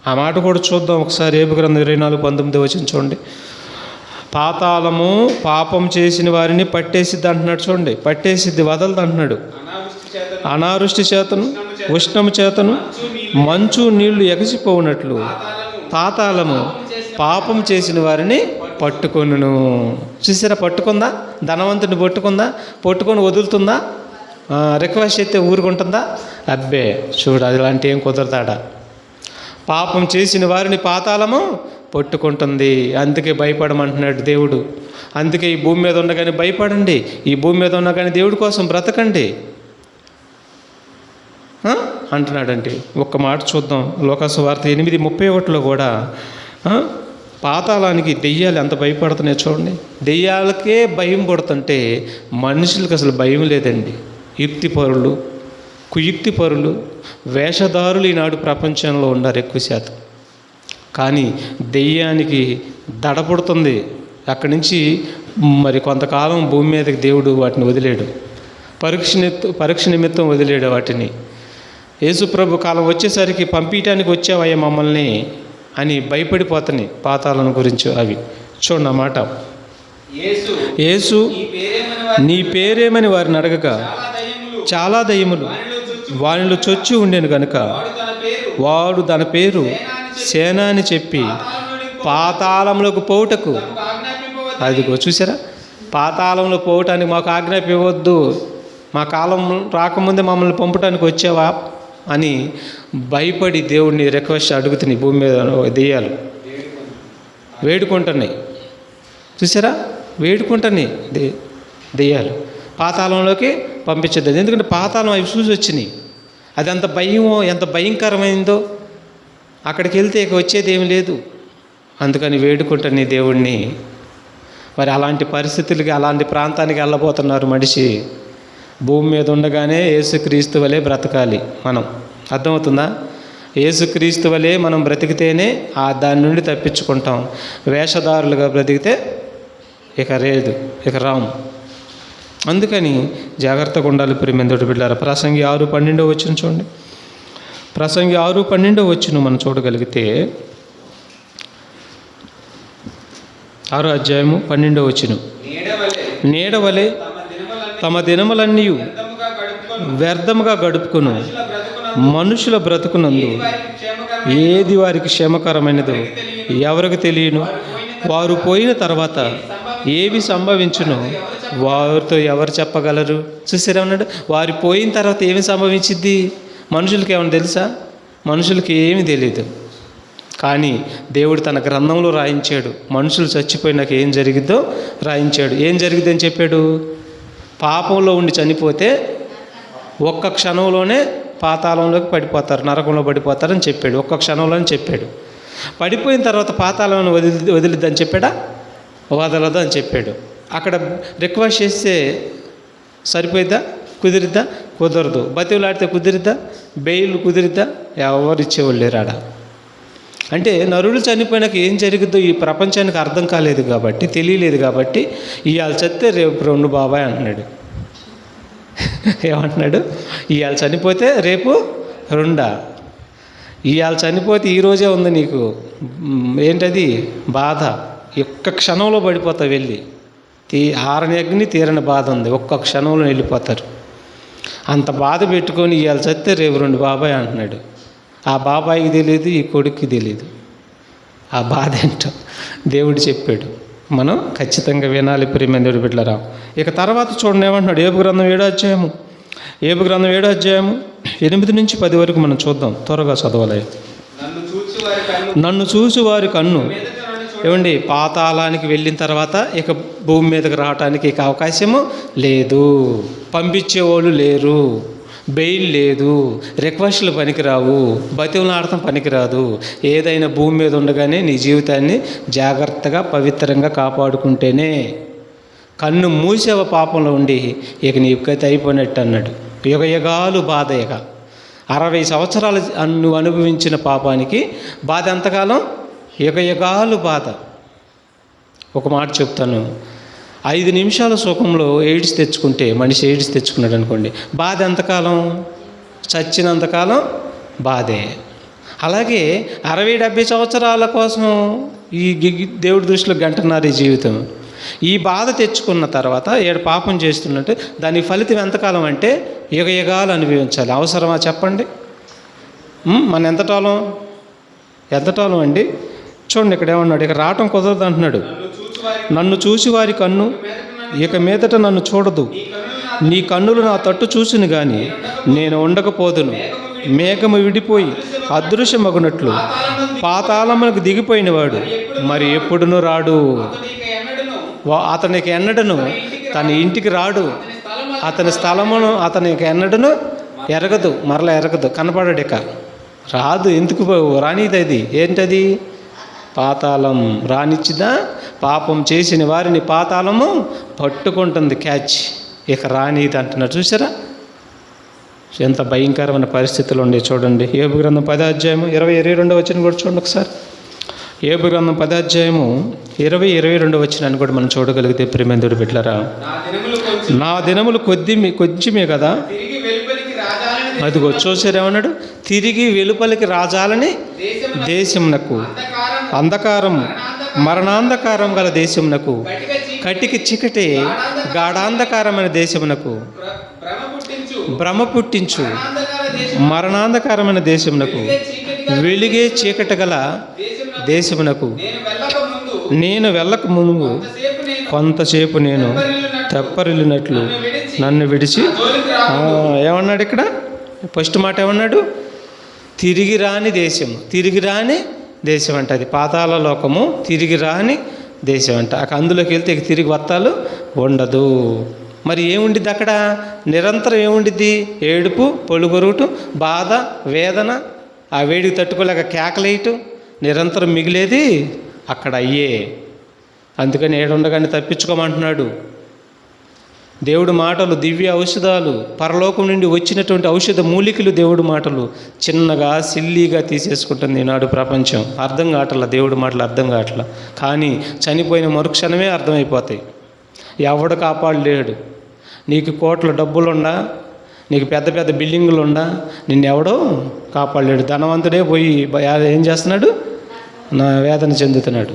ఆ మాట కూడా చూద్దాం ఒకసారి. ఏబు గ్రంథం 24:19 వచ్చిన చూడండి. పాతాళము పాపం చేసిన వారిని పట్టేసిద్ది అంటున్నాడు చూడండి. పట్టేసిద్ది, వదలదు అంటున్నాడు. అనావృష్టి చేతను ఉష్ణము చేతను మంచు నీళ్లు ఎగసిపోవునట్లు పాతాళము పాపం చేసిన వారిని పట్టుకొనును. చూసారా? పట్టుకుందా? ధనవంతుని పట్టుకొని వదులుతుందా? రిక్వెస్ట్ అయితే ఊరుకుంటుందా? అబ్బే చూడు, అలాంటి ఏం కుదరతాడా? పాపం చేసిన వారిని పాతాళము పట్టుకుంటుంది. అందుకే భయపడమంటున్నాడు దేవుడు. అందుకే ఈ భూమి మీద ఉండగానే భయపడండి, ఈ భూమి మీద ఉండగానే దేవుడి కోసం బ్రతకండి అంటున్నాడండి. ఒక్క మాట చూద్దాం. లోకాసు వార్త 8:31 కూడా పాతాళానికి దెయ్యాలు ఎంత భయపడుతున్నాయో చూడండి. దెయ్యాలకే భయం పడుతుంటే మనుషులకు అసలు భయం లేదండి. యుక్తిపరులు, కుయుక్తిపరులు, వేషధారులు ఈనాడు ప్రపంచంలో ఉన్నారు ఎక్కువ శాతం. కానీ దెయ్యానికి దడపడుతుంది. అక్కడి నుంచి మరి కొంతకాలం భూమి మీదకి దేవుడు వాటిని వదిలేడు, పరీక్ష నిమిత్తం వదిలేడు వాటిని. యేసుప్రభు కాలం వచ్చేసరికి పంపించడానికి వచ్చావయ్యా మమ్మల్ని అని భయపడిపోతున్నాయి పాతాళం గురించి అవి. చూడండి అన్నమాట. యేసు నీ పేరేమని వారిని అడగగా చాలా దయ్యములు వానిలో చొచ్చి ఉండేను కనుక వాడు తన పేరు సేన అని చెప్పి పాతాళంలోకి పోవుటకు, అదిగో చూసారా, పాతాళంలో పోవటానికి మాకు ఆజ్ఞాపించవద్దు, మా కాలం రాకముందే మమ్మల్ని పంపడానికి వచ్చావా అని భయపడి దేవుడిని రిక్వెస్ట్ అడుగుతున్నాయి. భూమి మీద దెయ్యాలు వేడుకుంటున్నాయి. చూసారా? వేడుకుంటున్నాయి దెయ్యాలు. పాతాళంలోకి పంపించద్దు, ఎందుకంటే పాతాళం అవి చూసి వచ్చినాయి. అది ఎంత భయమో, ఎంత భయంకరమైందో. అక్కడికి వెళ్తే ఇక వచ్చేది ఏమి లేదు. అందుకని వేడుకుంటున్నాయి దేవుడిని. మరి అలాంటి పరిస్థితులకి, అలాంటి ప్రాంతానికి వెళ్ళబోతున్నారు మనిషి. భూమి మీద ఉండగానే యేసుక్రీస్తు వలె బ్రతకాలి మనం. అర్థమవుతుందా? యేసుక్రీస్తు వలె మనం బ్రతికితేనే దాని నుండి తప్పించుకుంటాం. వేషధారులుగా బ్రతికితే ఇక లేదు, ఇక రాము. అందుకని జాగ్రత్తగా ఉండాలి ప్రియమైన బిడ్డలారా. ప్రసంగి 6:12 చూడండి. ప్రసంగి 6:12 మనం చూడగలిగితే, 6వ అధ్యాయము 12 నీడవలే తమ దినములన్నీ వ్యర్థముగా గడుపుకును మనుషుల బ్రతుకునందు ఏది వారికి క్షేమకరమైనదో ఎవరికి తెలియను. వారు పోయిన తర్వాత ఏవి సంభవించునో వారితో ఎవరు చెప్పగలరు? చూసారా ఉన్నాడు. వారు పోయిన తర్వాత ఏమి సంభవించిద్ది మనుషులకి ఏమైనా తెలుసా? మనుషులకి ఏమీ తెలియదు. కానీ దేవుడు తన గ్రంథంలో రాయించాడు. మనుషులు చచ్చిపోయినాక ఏం జరిగిద్దో రాయించాడు. ఏం జరిగిద్దని చెప్పాడు? పాపంలో ఉండి చనిపోతే ఒక్క క్షణంలోనే పాతాళంలోకి పడిపోతారు, నరకంలో పడిపోతారని చెప్పాడు. ఒక్క క్షణంలోనే చెప్పాడు. పడిపోయిన తర్వాత పాతాళం వదిలిద్దని చెప్పాడా? వదలదు అని చెప్పాడు. అక్కడ రిక్వెస్ట్ చేస్తే సరిపోయిద్దా? కుదిరిద్దా? కుదరదు. బతివులాడితే కుదిరిద్దా? బెయిల్ కుదిరిద్దా? ఎవరు ఇచ్చేవాళ్ళు లేరాడ. అంటే నరుడు చనిపోయినాక ఏం జరిగిద్దో ఈ ప్రపంచానికి అర్థం కాలేదు కాబట్టి, తెలియలేదు కాబట్టి, ఇవాళ చస్తే రేపు 2 బాబాయ్ అంటున్నాడు. ఏమంటున్నాడు? ఇవాళ చనిపోతే రేపు 2. ఇవాళ చనిపోతే ఈరోజే ఉంది నీకు ఏంటది బాధ. ఒక్క క్షణంలో పడిపోతావు వెళ్ళి. ఆరని అగ్ని తీరని బాధ ఉంది, ఒక్క క్షణంలో వెళ్ళిపోతారు. అంత బాధ పెట్టుకొని ఇవాళ చస్తే రేపు 2 బాబాయ్ అంటున్నాడు. ఆ బాబాయికి తెలియదు, ఈ కొడుక్కి తెలియదు ఆ బాధ ఏంటో. దేవుడు చెప్పాడు, మనం ఖచ్చితంగా వినాలి ప్రియమైన దేవుడి బిడ్డలారా. ఇక తర్వాత చూడండి ఏమంటున్నాడు. ఏబు గ్రంథం 7వ అధ్యాయము 8-10 వరకు మనం చూద్దాం. త్వరగా చదవాలి. నన్ను చూసి వారి కన్ను ఏమండి పాతాళానికి వెళ్ళిన తర్వాత ఇక భూమి మీదకి రావడానికి ఇక అవకాశము లేదు. పంపించేవాళ్ళు లేరు, బెయిల్ లేదు, రిక్వెస్ట్లు పనికిరావు, బతిమలాడటం పనికిరాదు. ఏదైనా భూమి మీద ఉండగానే నీ జీవితాన్ని జాగ్రత్తగా పవిత్రంగా కాపాడుకుంటేనే. కన్ను మూసేవ పాపంలో ఉండి ఇక నీ గతి అయిపోయినట్టు అన్నాడు. యుగ యుగాలు బాధ. ఇక 60 సంవత్సరాలు నువ్వు అనుభవించిన పాపానికి బాధ ఎంతకాలం? యుగ యుగాలు బాధ. ఒక మాట చెప్తాను, 5 నిమిషాల సుఖంలో ఎయిడ్స్ తెచ్చుకుంటే, మనిషి ఎయిడ్స్ తెచ్చుకున్నాడు అనుకోండి, బాధ ఎంతకాలం? చచ్చినంతకాలం బాధే. అలాగే 60-70 సంవత్సరాల కోసం ఈ దేవుడి దృష్టిలో గంటన్నర ఈ జీవితం. ఈ బాధ తెచ్చుకున్న తర్వాత ఏడు పాపం చేస్తున్నట్టు దాని ఫలితం ఎంతకాలం అంటే యుగ యుగాలు అనుభవించాలి. అవసరమా చెప్పండి? మన ఎంతటాలం అండి? చూడండి ఇక్కడ ఏమన్నాడు, ఇక రావటం కుదరదు అంటున్నాడు. నన్ను చూసి వారి కన్ను ఇక మీదట నన్ను చూడదు, నీ కన్నులు నా తట్టు చూసిను కానీ నేను ఉండకపోదును. మేఘము విడిపోయి అదృశ్యమగునట్లు పాతాళములకు దిగిపోయినవాడు మరి ఎప్పుడునూ రాడు. అతనికి ఎన్నడను తన ఇంటికి రాడు, అతని స్థలమును అతనికి ఎన్నడను ఎరగదు, మరలా ఎరగదు, కనపడడు, ఇక రాదు. ఎందుకు రానిది? అది ఏంటది? పాతాళం రానిచ్చిదా? పాపం చేసిన వారిని పాతాళము పట్టుకుంటుంది, క్యాచ్. ఇక రానిది అంటున్నారు. చూసారా ఎంత భయంకరమైన పరిస్థితులు ఉండే? చూడండి యోబు గ్రంథం 10వ అధ్యాయము 20-22 వచనం కూడా చూడండి ఒకసారి. యోబు గ్రంథం 10వ అధ్యాయము 20-22 వచనాన్ని కూడా మనం చూడగలిగితే ప్రియమైన బిడ్డలారా, నా దినములు కొంచెమే కదా. అదిగో చూసారు ఏమన్నాడు? తిరిగి వెలుపలికి రాజాలని దేశమునకు, అంధకారము మరణాంధకారం గల దేశమునకు, కటికి చికటే గాఢాంధకారమైన దేశమునకు, భ్రమ పుట్టించు మరణాంధకారమైన దేశమునకు, వెలిగే చీకటి గల దేశమునకు నేను వెళ్ళక ముందు కొంతసేపు నేను తెప్పరిల్లినట్లు నన్ను విడిచి. ఏమన్నాడు ఇక్కడ? ఫస్ట్ మాట ఏమన్నాడు? తిరిగి రాని దేశం. తిరిగి రాని దేశం అంట అది. పాతాళ లోకము తిరిగి రాని దేశం అంట. అందులోకి వెళ్తే ఇక తిరిగి వత్తాలు ఉండదు. మరి ఏముండిద్ది అక్కడ? నిరంతరం ఏముండిద్ది? ఏడుపు, పొలుగొరుటు, బాధ, వేదన, ఆ వేడికి తట్టుకోలేక కేకలేయటం నిరంతరం మిగిలేది అక్కడ అయ్యే. అందుకని ఏడుండగానే తప్పించుకోమంటున్నాడు. దేవుడి మాటలు దివ్య ఔషధాలు, పరలోకం నుండి వచ్చినటువంటి ఔషధ మూలికలు దేవుడి మాటలు చిన్నగా సిల్లీగా తీసేసుకుంటుంది ఈనాడు ప్రపంచం. అర్థం కావట్లా, దేవుడి మాటలు అర్థం కావట్లా. కానీ చనిపోయిన మరుక్షణమే అర్థమైపోతాయి. ఎవడు కాపాడలేడు. నీకు కోట్ల డబ్బులుండా, నీకు పెద్ద పెద్ద బిల్డింగులు ఉండా, నిన్నెవడో కాపాడలేడు. ధనవంతుడే పోయి ఏం చేస్తున్నాడు? నా వేదన చెందుతున్నాడు.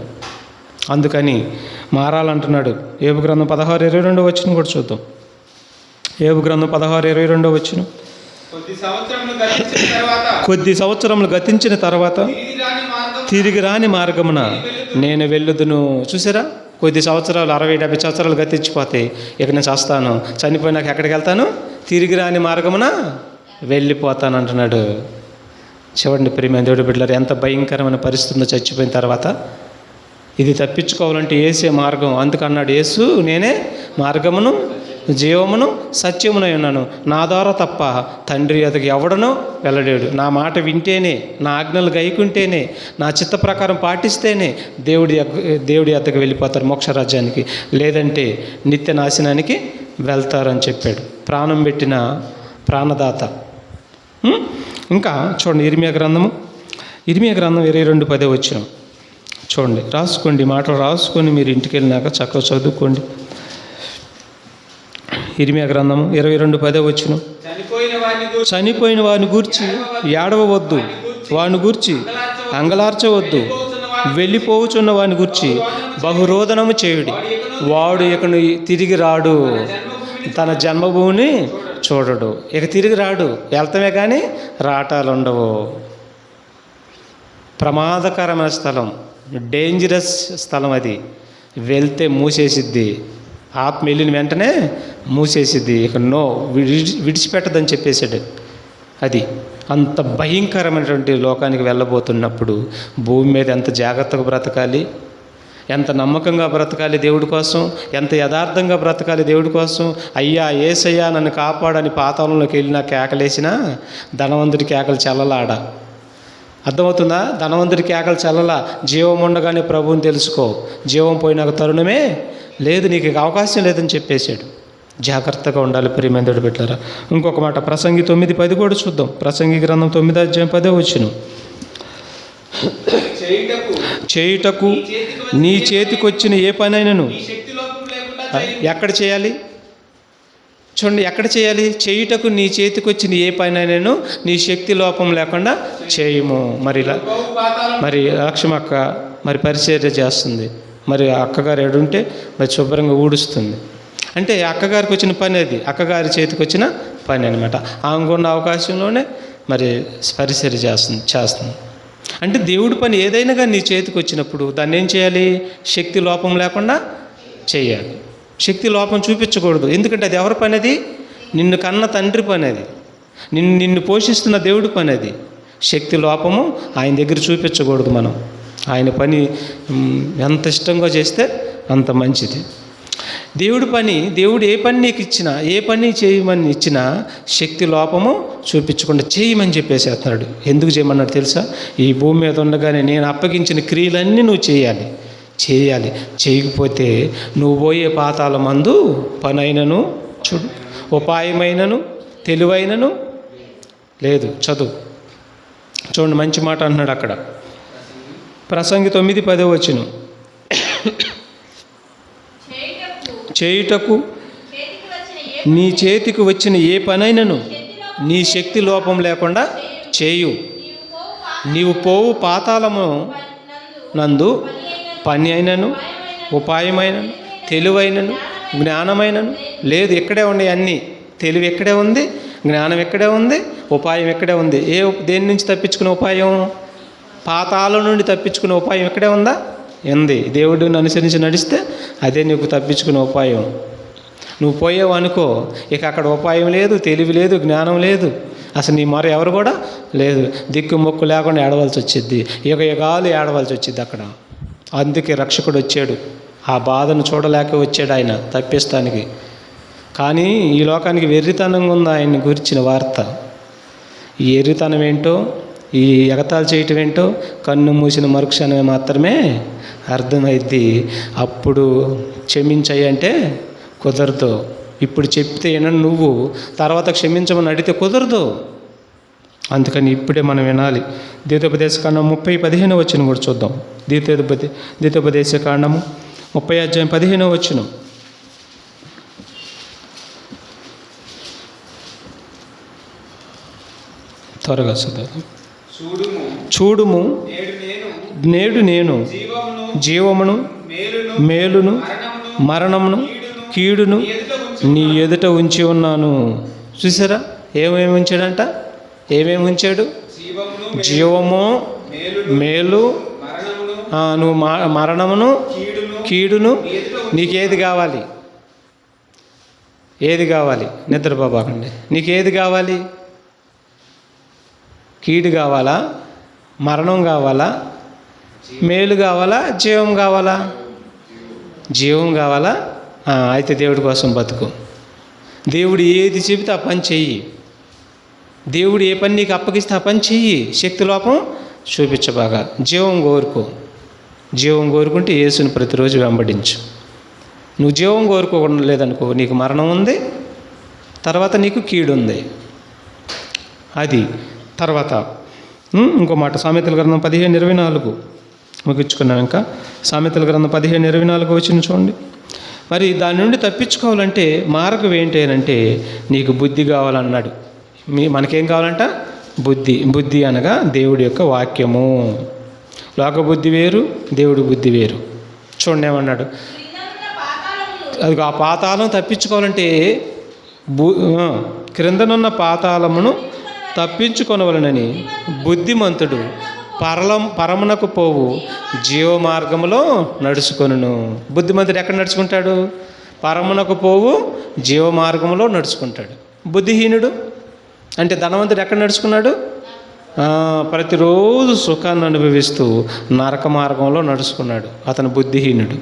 అందుకని మారాలంటున్నాడు. యోబు గ్రంథం 16:22 వచనం కూడా చూద్దాం. యోబు గ్రంథం 16:22 వచనం. కొద్ది సంవత్సరములు గతించిన తర్వాత తిరిగి రాని మార్గమున నేను వెళ్ళుదును. చూసారా? కొద్ది సంవత్సరాలు 60-70 సంవత్సరాలు గతించిపోతాయి. ఇక నేను చేస్తాను, చనిపోయినాక ఎక్కడికి వెళ్తాను? తిరిగి రాని మార్గమున వెళ్ళిపోతాను అంటున్నాడు. చూడండి ప్రియమైన దేవుడి బిడ్డలారా, ఎంత భయంకరమైన పరిస్థితి చచ్చిపోయిన తర్వాత. ఇది తప్పించుకోవాలంటే యేసే మార్గం. అందుకన్నాడు యేసు, నేనే మార్గమును జీవమును సత్యమునై ఉన్నాను, నా ద్వారా తప్ప తండ్రి ఎదుగు ఎవడనో వెళ్ళలేడు. నా మాట వింటేనే, నా ఆజ్ఞలు గైకుంటేనే, నా చిత్త ప్రకారం పాటిస్తేనే దేవుడి ఎద్దకు వెళ్ళిపోతారు మోక్షరాజ్యానికి. లేదంటే నిత్య నాశనానికి వెళ్తారని చెప్పాడు. ప్రాణం పెట్టిన ప్రాణదాత. ఇంకా చూడండి ఇర్మియా గ్రంథం 22:10 వచనం చూడండి. రాసుకోండి, మాటలు రాసుకొని మీరు ఇంటికి వెళ్ళినాక చక్కగా చదువుకోండి. ఇర్మియా గ్రంథము 22:10 వచనం. చనిపోయిన వారిని గూర్చి ఏడవవద్దు, వాని గూర్చి అంగలార్చవద్దు, వెళ్ళిపోవచ్చున్న వాని గూర్చి బహురోదనము చేయుడి. వాడు ఇక తిరిగి రాడు, తన జన్మభూమిని చూడడు. ఇక తిరిగి రాడు. వెళ్తామే కానీ రాటాలు ఉండవు. ప్రమాదకరమైన స్థలం, డేంజరస్ స్థలం అది. వెళ్తే మూసేసిద్ది. ఆత్మ వెళ్ళిన వెంటనే మూసేసిద్ది. ఇక విడిచిపెట్టదని చెప్పేశాడు. అది అంత భయంకరమైనటువంటి లోకానికి వెళ్ళబోతున్నప్పుడు భూమి మీద ఎంత జాగ్రత్తగా బ్రతకాలి, ఎంత నమ్మకంగా బ్రతకాలి దేవుడి కోసం, ఎంత యథార్థంగా బ్రతకాలి దేవుడి కోసం. అయ్యా యేసయ్యా నన్ను కాపాడని పాతాళంలోకి వెళ్ళినా కేకలేసినా ధనవంతుడి కేకలు చల్లలాడ. అర్థమవుతుందా? ధనవంతుడి కేకలు చల్లలా. జీవం ఉండగానే ప్రభువుని తెలుసుకో, జీవం పోయినాక తరుణమే లేదు, నీకు ఇక అవకాశం లేదని చెప్పేశాడు. జాగ్రత్తగా ఉండాలి ప్రియమైన బిడ్డలారా. ఇంకొక మాట ప్రసంగి 9:10 కూడా చూద్దాం. ప్రసంగి గ్రంథం 9:10 చేయుటకు నీ చేతికొచ్చిన ఏ పనైనను ఎక్కడ చేయాలి? చూడండి, ఎక్కడ చేయాలి? చేయుటకు నీ చేతికొచ్చిన ఏ పనైనను నీ శక్తి లోపం లేకుండా చేయము. మరి లక్ష్మక్క మరి పరిచర్య చేస్తుంది, మరి అక్కగారు ఎడుంటే మరి శుభ్రంగా ఊడుస్తుంది. అంటే అక్కగారికి వచ్చిన పని అది, అక్కగారి చేతికి వచ్చిన పని అనమాట. ఆమెకున్న అవకాశంలోనే మరి పరిచర్య చేస్తుంది. అంటే దేవుడి పని ఏదైనా కానీ నీ చేతికి వచ్చినప్పుడు దాన్ని ఏం చేయాలి? శక్తి లోపం లేకుండా చేయాలి. శక్తి లోపం చూపించకూడదు. ఎందుకంటే అది ఎవరి పని? అది నిన్ను కన్న తండ్రి పని, అది నిన్ను పోషిస్తున్న దేవుడి పని. అది శక్తి లోపము ఆయన దగ్గర చూపించకూడదు. మనం ఆయన పని ఎంత ఇష్టంగా చేస్తే అంత మంచిది. దేవుడి పని, దేవుడు ఏ పని నీకు ఇచ్చినా, ఏ పని చేయమని ఇచ్చినా శక్తి లోపము చూపించకుండా చేయమని చెప్పేసేస్తున్నాడు. ఎందుకు చేయమన్నాడు తెలుసా? ఈ భూమి మీద ఉండగానే నేను అప్పగించిన క్రియలన్నీ నువ్వు చేయాలి. చేయకపోతే నువ్వు పోయే పాతాల మందు పనైనను చూడు, ఉపాయమైనను తెలివైనను లేదు. చదువు చూడండి, మంచి మాట అంటున్నాడు అక్కడ. ప్రసంగి 9:10 చేయుటకు నీ చేతికి వచ్చిన ఏ పనైనను నీ శక్తి లోపం లేకుండా చేయు. నీవు పోవు పాతాళము నందు పని అయినను ఉపాయమైనను తెలివైనను జ్ఞానమైనను లేదు. ఇక్కడే ఉన్నాయి అన్నీ. తెలివి ఎక్కడే ఉంది, జ్ఞానం ఎక్కడే ఉంది, ఉపాయం ఎక్కడే ఉంది. దేని నుంచి తప్పించుకునే ఉపాయం? పాతాళం నుండి తప్పించుకునే ఉపాయం ఎక్కడే ఉందా? ఉంది. దేవుడిని అనుసరించి నడిస్తే అదే నీకు తప్పించుకునే ఉపాయం. నువ్వు పోయావు అనుకో, ఇక అక్కడ ఉపాయం లేదు, తెలివి లేదు, జ్ఞానం లేదు, అసలు నీ మొర ఎవరు కూడా లేదు. దిక్కు మొక్కు లేకుండా ఏడవలసి వచ్చింది, యుగాలు ఏడవలసి వచ్చింది అక్కడ. అందుకే రక్షకుడు వచ్చాడు. ఆ బాధను చూడలేక వచ్చాడు ఆయన తప్పిస్తానికి. కానీ ఈ లోకానికి వెర్రితనంగా ఉంది ఆయన్ని గురించిన వార్త. ఈ ఎర్రితనం ఏంటో, ఈ ఎగతాలు చేయటం ఏంటో కన్ను మూసిన మరుక్షణమే మాత్రమే అర్థమైద్ది. అప్పుడు క్షమించాయంటే కుదరదు. ఇప్పుడు చెప్తే ఏమన్నా నువ్వు తర్వాత క్షమించమని అడిగితే కుదరదు. అందుకని ఇప్పుడే మనం వినాలి. ద్వితోపదేశకాండం 30:15 కూడా చూద్దాం. ద్వితోపదేశకాండము 30:15 త్వరగా చదువు. చూడుము నేడు నేను జీవమును మేలును మరణమును కీడును నీ ఎదుట ఉంచి ఉన్నాను. చూసారా ఏమేమి ఉంచాడంట? ఏమేమి ఉంచాడు? జీవము మేలు, నువ్వు మరణమును కీడును. నీకేది కావాలి? ఏది కావాలి? నిద్రపోబాకండి. నీకేది కావాలి? కీడు కావాలా? మరణం కావాలా? మేలు కావాలా? జీవం కావాలా? జీవం కావాలా? అయితే దేవుడి కోసం బతుకు. దేవుడు ఏది చెబితే ఆ పని చెయ్యి. దేవుడు ఏ పని నీకు అప్పగిస్తే ఆ పని చెయ్యి. శక్తి లోపం చూపించబాగా. జీవం కోరుకుంటే యేసుని ప్రతిరోజు వెంబడించు. నువ్వు జీవం కోరుకోకుండా లేదనుకో, నీకు మరణం ఉంది, తర్వాత నీకు కీడు ఉంది. అది తర్వాత ఇంకో మాట సామెతల గ్రంథం 15:24 ముగించుకున్నాం. ఇంకా సామెతల గ్రంథం 15:24 చూడండి. మరి దాని నుండి తప్పించుకోవాలంటే మార్గం ఏంటి అంటే నీకు బుద్ధి కావాలన్నాడు. మనకేం కావాలంట? బుద్ధి అనగా దేవుడి యొక్క వాక్యము. లోక బుద్ధి వేరు, దేవుడి బుద్ధి వేరు. చూడండి ఏమన్నాడు? అది ఆ పాతాళం తప్పించుకోవాలంటే క్రిందనున్న పాతాళమును తప్పించుకొనవలనని బుద్ధిమంతుడు పరమునకు పోవు జీవ మార్గములో నడుచుకొనును. బుద్ధిమంతుడు ఎక్కడ నడుచుకుంటాడు? పరమునకు పోవు జీవ మార్గంలో నడుచుకుంటాడు. బుద్ధిహీనుడు అంటే ధనవంతుడు ఎక్కడ నడుచుకున్నాడు? ప్రతిరోజు సుఖాన్ని అనుభవిస్తూ నరక మార్గంలో నడుచుకున్నాడు. అతను బుద్ధిహీనుడు.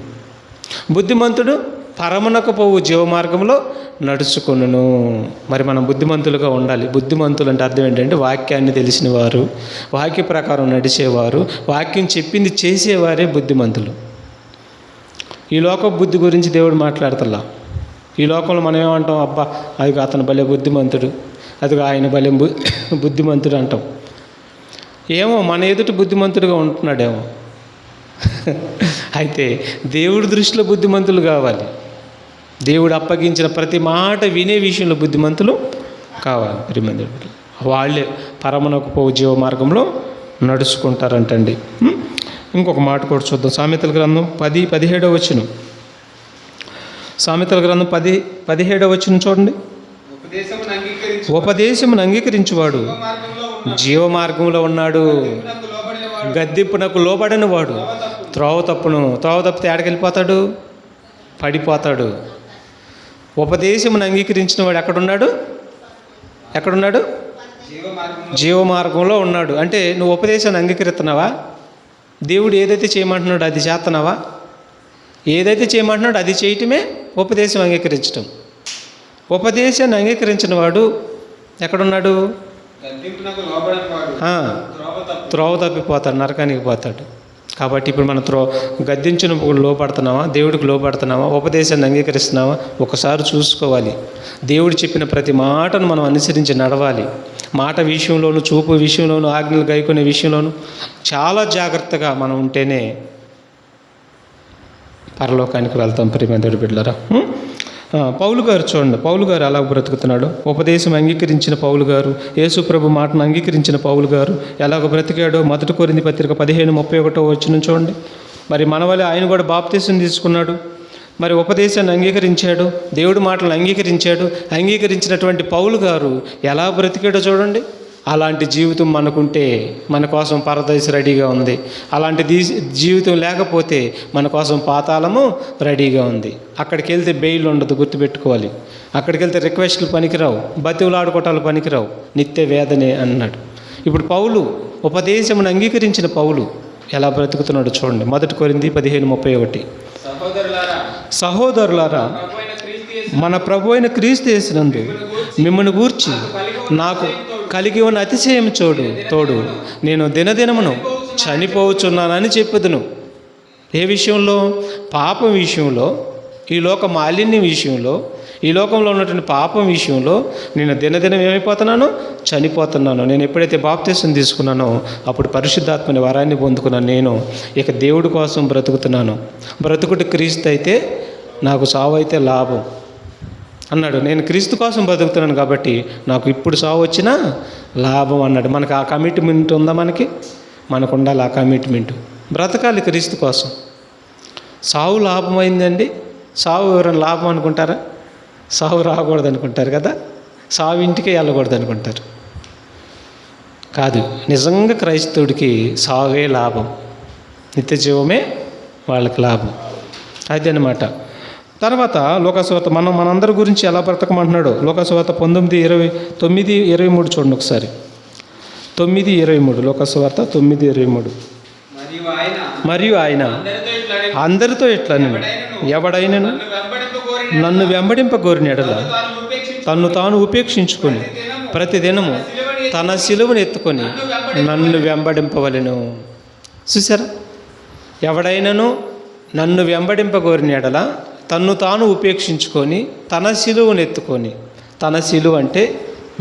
బుద్ధిమంతుడు పరమునకు పోవు జీవ మార్గంలో నడుచుకును. మరి మనం బుద్ధిమంతులుగా ఉండాలి. బుద్ధిమంతులు అంటే అర్థం ఏంటంటే వాక్యాన్ని తెలిసిన వారు, వాక్య ప్రకారం నడిచేవారు, వాక్యం చెప్పింది చేసేవారే బుద్ధిమంతులు. ఈ లోక బుద్ధి గురించి దేవుడు మాట్లాడుతున్నా. ఈ లోకంలో మనం ఏమంటాం? అబ్బా అది అతను భలే బుద్ధిమంతుడు, అదిగో ఆయన భలే బుద్ధిమంతుడు అంటాం. ఏమో మన ఎదుటి బుద్ధిమంతుడిగా ఉంటున్నాడేమో. అయితే దేవుడి దృష్టిలో బుద్ధిమంతులు కావాలి. దేవుడు అప్పగించిన ప్రతి మాట వినే విషయంలో బుద్ధిమంతులు కావాలి. ప్రియమంతుడు వాళ్ళే పరమునకు పోవు జీవ మార్గంలో నడుచుకుంటారంటండి. ఇంకొక మాట కూడా చూద్దాం. సామెతల గ్రంథం 10:17 వచనం. సామెతల గ్రంథం 10:17 వచనం చూడండి. ఉపదేశమును అంగీకరించువాడు జీవ మార్గంలో ఉన్నాడు, గద్దింపునకు లోబడిన వాడు త్రోవ తప్పితే ఎక్కడికి వెళ్ళిపోతాడు? పడిపోతాడు. ఉపదేశమును అంగీకరించిన వాడు ఎక్కడున్నాడు? జీవ మార్గంలో ఉన్నాడు. అంటే నువ్వు ఉపదేశాన్ని అంగీకరిస్తున్నావా? దేవుడు ఏదైతే చేయమంటున్నాడో అది చేస్తున్నావా? ఏదైతే చేయమంటున్నాడో అది చేయటమే ఉపదేశం అంగీకరించటం. ఉపదేశాన్ని అంగీకరించిన వాడు ఎక్కడున్నాడు? త్రోవ తప్పిపోతాడు, నరకానికి పోతాడు. కాబట్టి ఇప్పుడు మనం గద్దించినప్పుడు లోపడుతున్నావా? దేవుడికి లోపడుతున్నావా? ఉపదేశాన్ని అంగీకరిస్తున్నావా? ఒకసారి చూసుకోవాలి. దేవుడు చెప్పిన ప్రతి మాటను మనం అనుసరించి నడవాలి. మాట విషయంలోనూ, చూపు విషయంలోనూ, ఆజ్ఞలు గైకొనే విషయంలోనూ చాలా జాగ్రత్తగా మనం ఉంటేనే పరలోకానికి వెళ్తాం. ప్రియమైన బిడ్డలారా, పౌలు గారు చూడండి. పౌలు గారు ఎలా బ్రతుకుతున్నాడు? ఉపదేశం అంగీకరించిన పౌలు గారు, యేసుప్రభు మాటను అంగీకరించిన పౌలు గారు ఎలాగ బ్రతికాడో 1 కొరింథీ పత్రిక 15:31 వచనం చూడండి. మరి మన వల్ల ఆయన కూడా బాప్తీసం తీసుకున్నాడు. మరి ఉపదేశాన్ని అంగీకరించాడు, దేవుడి మాటలను అంగీకరించినటువంటి పౌలు గారు ఎలా బ్రతికాడో చూడండి. అలాంటి జీవితం మనకుంటే మన కోసం పరదైస్ రెడీగా ఉంది. అలాంటి జీవితం లేకపోతే మన కోసం పాతాళము రెడీగా ఉంది. అక్కడికి వెళ్తే బెయిల్ ఉండదు, గుర్తుపెట్టుకోవాలి. అక్కడికి వెళ్తే రిక్వెస్ట్లు పనికిరావు, బతివులాడుకోవటాలు పనికిరావు, నిత్య వేదనే అన్నాడు. ఇప్పుడు పౌలు, ఉపదేశమును అంగీకరించిన పౌలు ఎలా బ్రతుకుతున్నాడు చూడండి. 1 కొరింథీ 15:31. సహోదరులారా, మన ప్రభు అయిన క్రీస్తు యేసునందు మిమ్మల్ని గూర్చి నాకు కలిగి ఉన్న అతిశయం తోడు నేను దినదినమును చనిపోవచ్చున్నానని చెప్పుదును. ఏ విషయంలో? పాపం విషయంలో, ఈ లోక మాలిన్యం విషయంలో, ఈ లోకంలో ఉన్నటువంటి పాపం విషయంలో నేను దినదినం ఏమైపోతున్నాను? చనిపోతున్నాను. నేను ఎప్పుడైతే బాప్తీసం తీసుకున్నానో అప్పుడు పరిశుద్ధాత్మని వరాన్ని పొందుకున్నాను. నేను ఇక దేవుడి కోసం బ్రతుకుతున్నాను. బ్రతుకుడు క్రీస్తు అయితే నాకు సావు అయితే లాభం అన్నాడు. నేను క్రీస్తు కోసం బ్రతుకుతున్నాను కాబట్టి నాకు ఇప్పుడు సావు వచ్చినా లాభం అన్నాడు. మనకు ఆ కమిట్మెంట్ ఉందా? మనకు ఉండాలి ఆ కమిట్మెంట్. బ్రతకాలి క్రీస్తు కోసం. సావు లాభం అయిందండి. సావు ఎవరైనా లాభం అనుకుంటారా? సావు రాకూడదు అనుకుంటారు కదా. సావు ఇంటికే వెళ్ళకూడదు అనుకుంటారు. కాదు, నిజంగా క్రైస్తవుడికి సావే లాభం, నిత్య జీవమే వాళ్ళకి లాభం. అదనమాట. తర్వాత లోకాసువార్త మనందరి గురించి ఎలా బ్రతకమంటున్నాడో లోకాసువార్త 19:23 చూడండి ఒకసారి. 9:23 లోకాసువార్త 9:23. మరియు ఆయన అందరితో ఇట్లా ఎవడైనను నన్ను వెంబడింపగోరిన ఎడల తన్ను తాను ఉపేక్షించుకొని ప్రతిదినము తన సిలువను ఎత్తుకొని నన్ను వెంబడింపవలెను. చూసారా? ఎవడైనను నన్ను వెంబడింపగోరిన ఎడల తన్ను తాను ఉపేక్షించుకొని తన సిలువను ఎత్తుకొని, తన సిలువ అంటే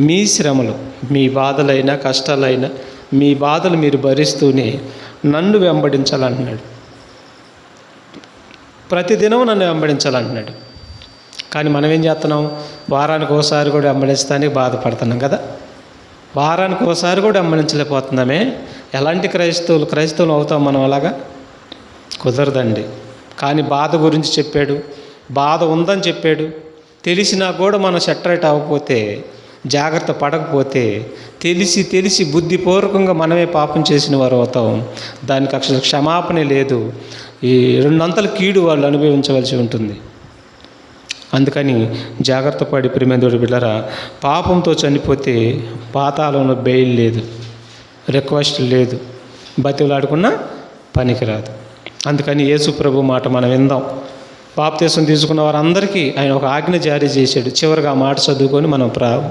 మీ శ్రమలు, మీ బాధలైనా కష్టాలైనా మీ బాధలు మీరు భరిస్తూనే నన్ను వెంబడించాలంటున్నాడు. ప్రతిదినం నన్ను వెంబడించాలంటున్నాడు. కానీ మనం ఏం చేస్తున్నాం? వారానికి ఒకసారి కూడా వెంబడించడానికి బాధపడుతున్నాం కదా. వారానికి ఒకసారి కూడా వెంబడించలేకపోతున్నామే. ఎలాంటి క్రైస్తవులు అవుతాం మనం? అలాగా కుదరదండి. కానీ బాధ గురించి చెప్పాడు, బాధ ఉందని చెప్పాడు. తెలిసినా కూడా మనం సెటరేట్ అవ్వకపోతే, జాగ్రత్త పడకపోతే, తెలిసి బుద్ధిపూర్వకంగా మనమే పాపం చేసిన వారు అవుతాం. దానికి అసలు క్షమాపణే లేదు. ఈ 2 అంతల కీడు వాళ్ళు అనుభవించవలసి ఉంటుంది. అందుకని జాగ్రత్త పడి ప్రియమైన బిడ్డలారా, పాపంతో చనిపోతే పాతాళంలో బెయిల్ లేదు. రిక్వెస్ట్ లేదు, బతిలాడుకున్నా పనికిరాదు. అందుకని యేసు ప్రభు మాట మనం విందాం. బాప్తీసం తీసుకున్న వారందరికీ ఆయన ఒక ఆజ్ఞ జారీ చేశాడు. చివరిగా ఆ మాట చదువుకొని మనం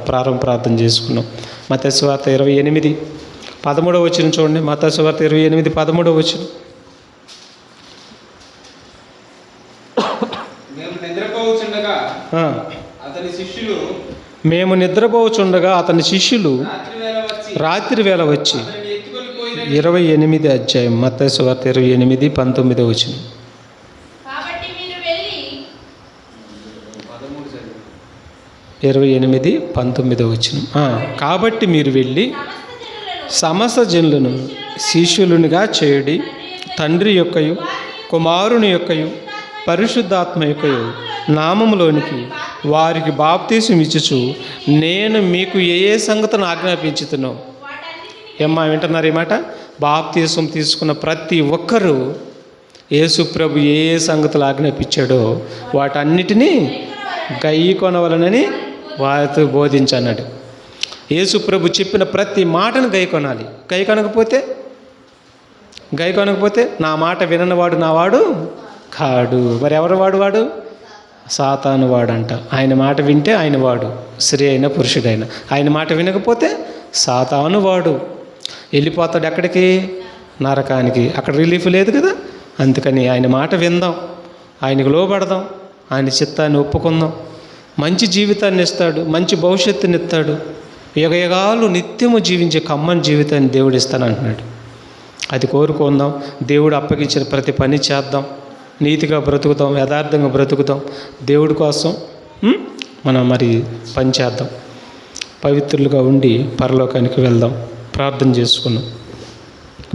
ప్రారంభ ప్రార్థన చేసుకున్నాం. మత్తయి సువార్త 28:13 చూడండి. మత్తయి సువార్త 28:13. మేము నిద్రపోచుండగా అతని శిష్యులు రాత్రి వేళ వచ్చి 28 అధ్యాయం మత్తయి సువార్త 28:19. కాబట్టి మీరు వెళ్ళి 28:19. కాబట్టి మీరు వెళ్ళి సమస్త జనులను శిష్యులునిగా చేయుడి, తండ్రి యొక్కయు కుమారుని యొక్కయు పరిశుద్ధాత్మ యొక్కయు నామములోనికి వారికి బాప్తీసం ఇచ్చుచు నేను మీకు ఏ సంగతులను ఆజ్ఞాపించుతున్నో. ఏమ్మా వింటున్నారు ఈ మాట? బాప్తీసం తీసుకున్న ప్రతి ఒక్కరూ యేసు ప్రభు ఏ సంగతులు ఆజ్ఞాపించాడో వాటన్నిటినీ గైకొనవలనని వారితో బోధించన్నాడు. యేసు ప్రభు చెప్పిన ప్రతి మాటను గైకొనాలి. గైకొనకపోతే నా మాట విననివాడు నావాడు కాడు. మరి ఎవరు వాడు? సాతాను వాడంట. ఆయన మాట వింటే ఆయన వాడు, స్త్రీ అయినా పురుషుడైనా. ఆయన మాట వినకపోతే సాతాను వాడు. వెళ్ళిపోతాడు ఎక్కడికి? నరకానికి. అక్కడ రిలీఫ్ లేదు కదా. అందుకని ఆయన మాట విందాం, ఆయనకు లోబడదాం, ఆయన చిత్తాన్ని ఒప్పుకుందాం. మంచి జీవితాన్ని ఇస్తాడు, మంచి భవిష్యత్తుని ఇస్తాడు. యుగయుగాలు నిత్యము జీవించే కమ్మని జీవితాన్ని దేవుడు ఇస్తానంటున్నాడు. అది కోరుకుందాం. దేవుడు అప్పగించిన ప్రతి పని చేద్దాం, నీతిగా బ్రతుకుతాం, యథార్థంగా బ్రతుకుతాం. దేవుడి కోసం మనం మరి పని చేద్దాం. పవిత్రులుగా ఉండి పరలోకానికి వెళ్దాం. ప్రార్థన చేసుకున్నాం.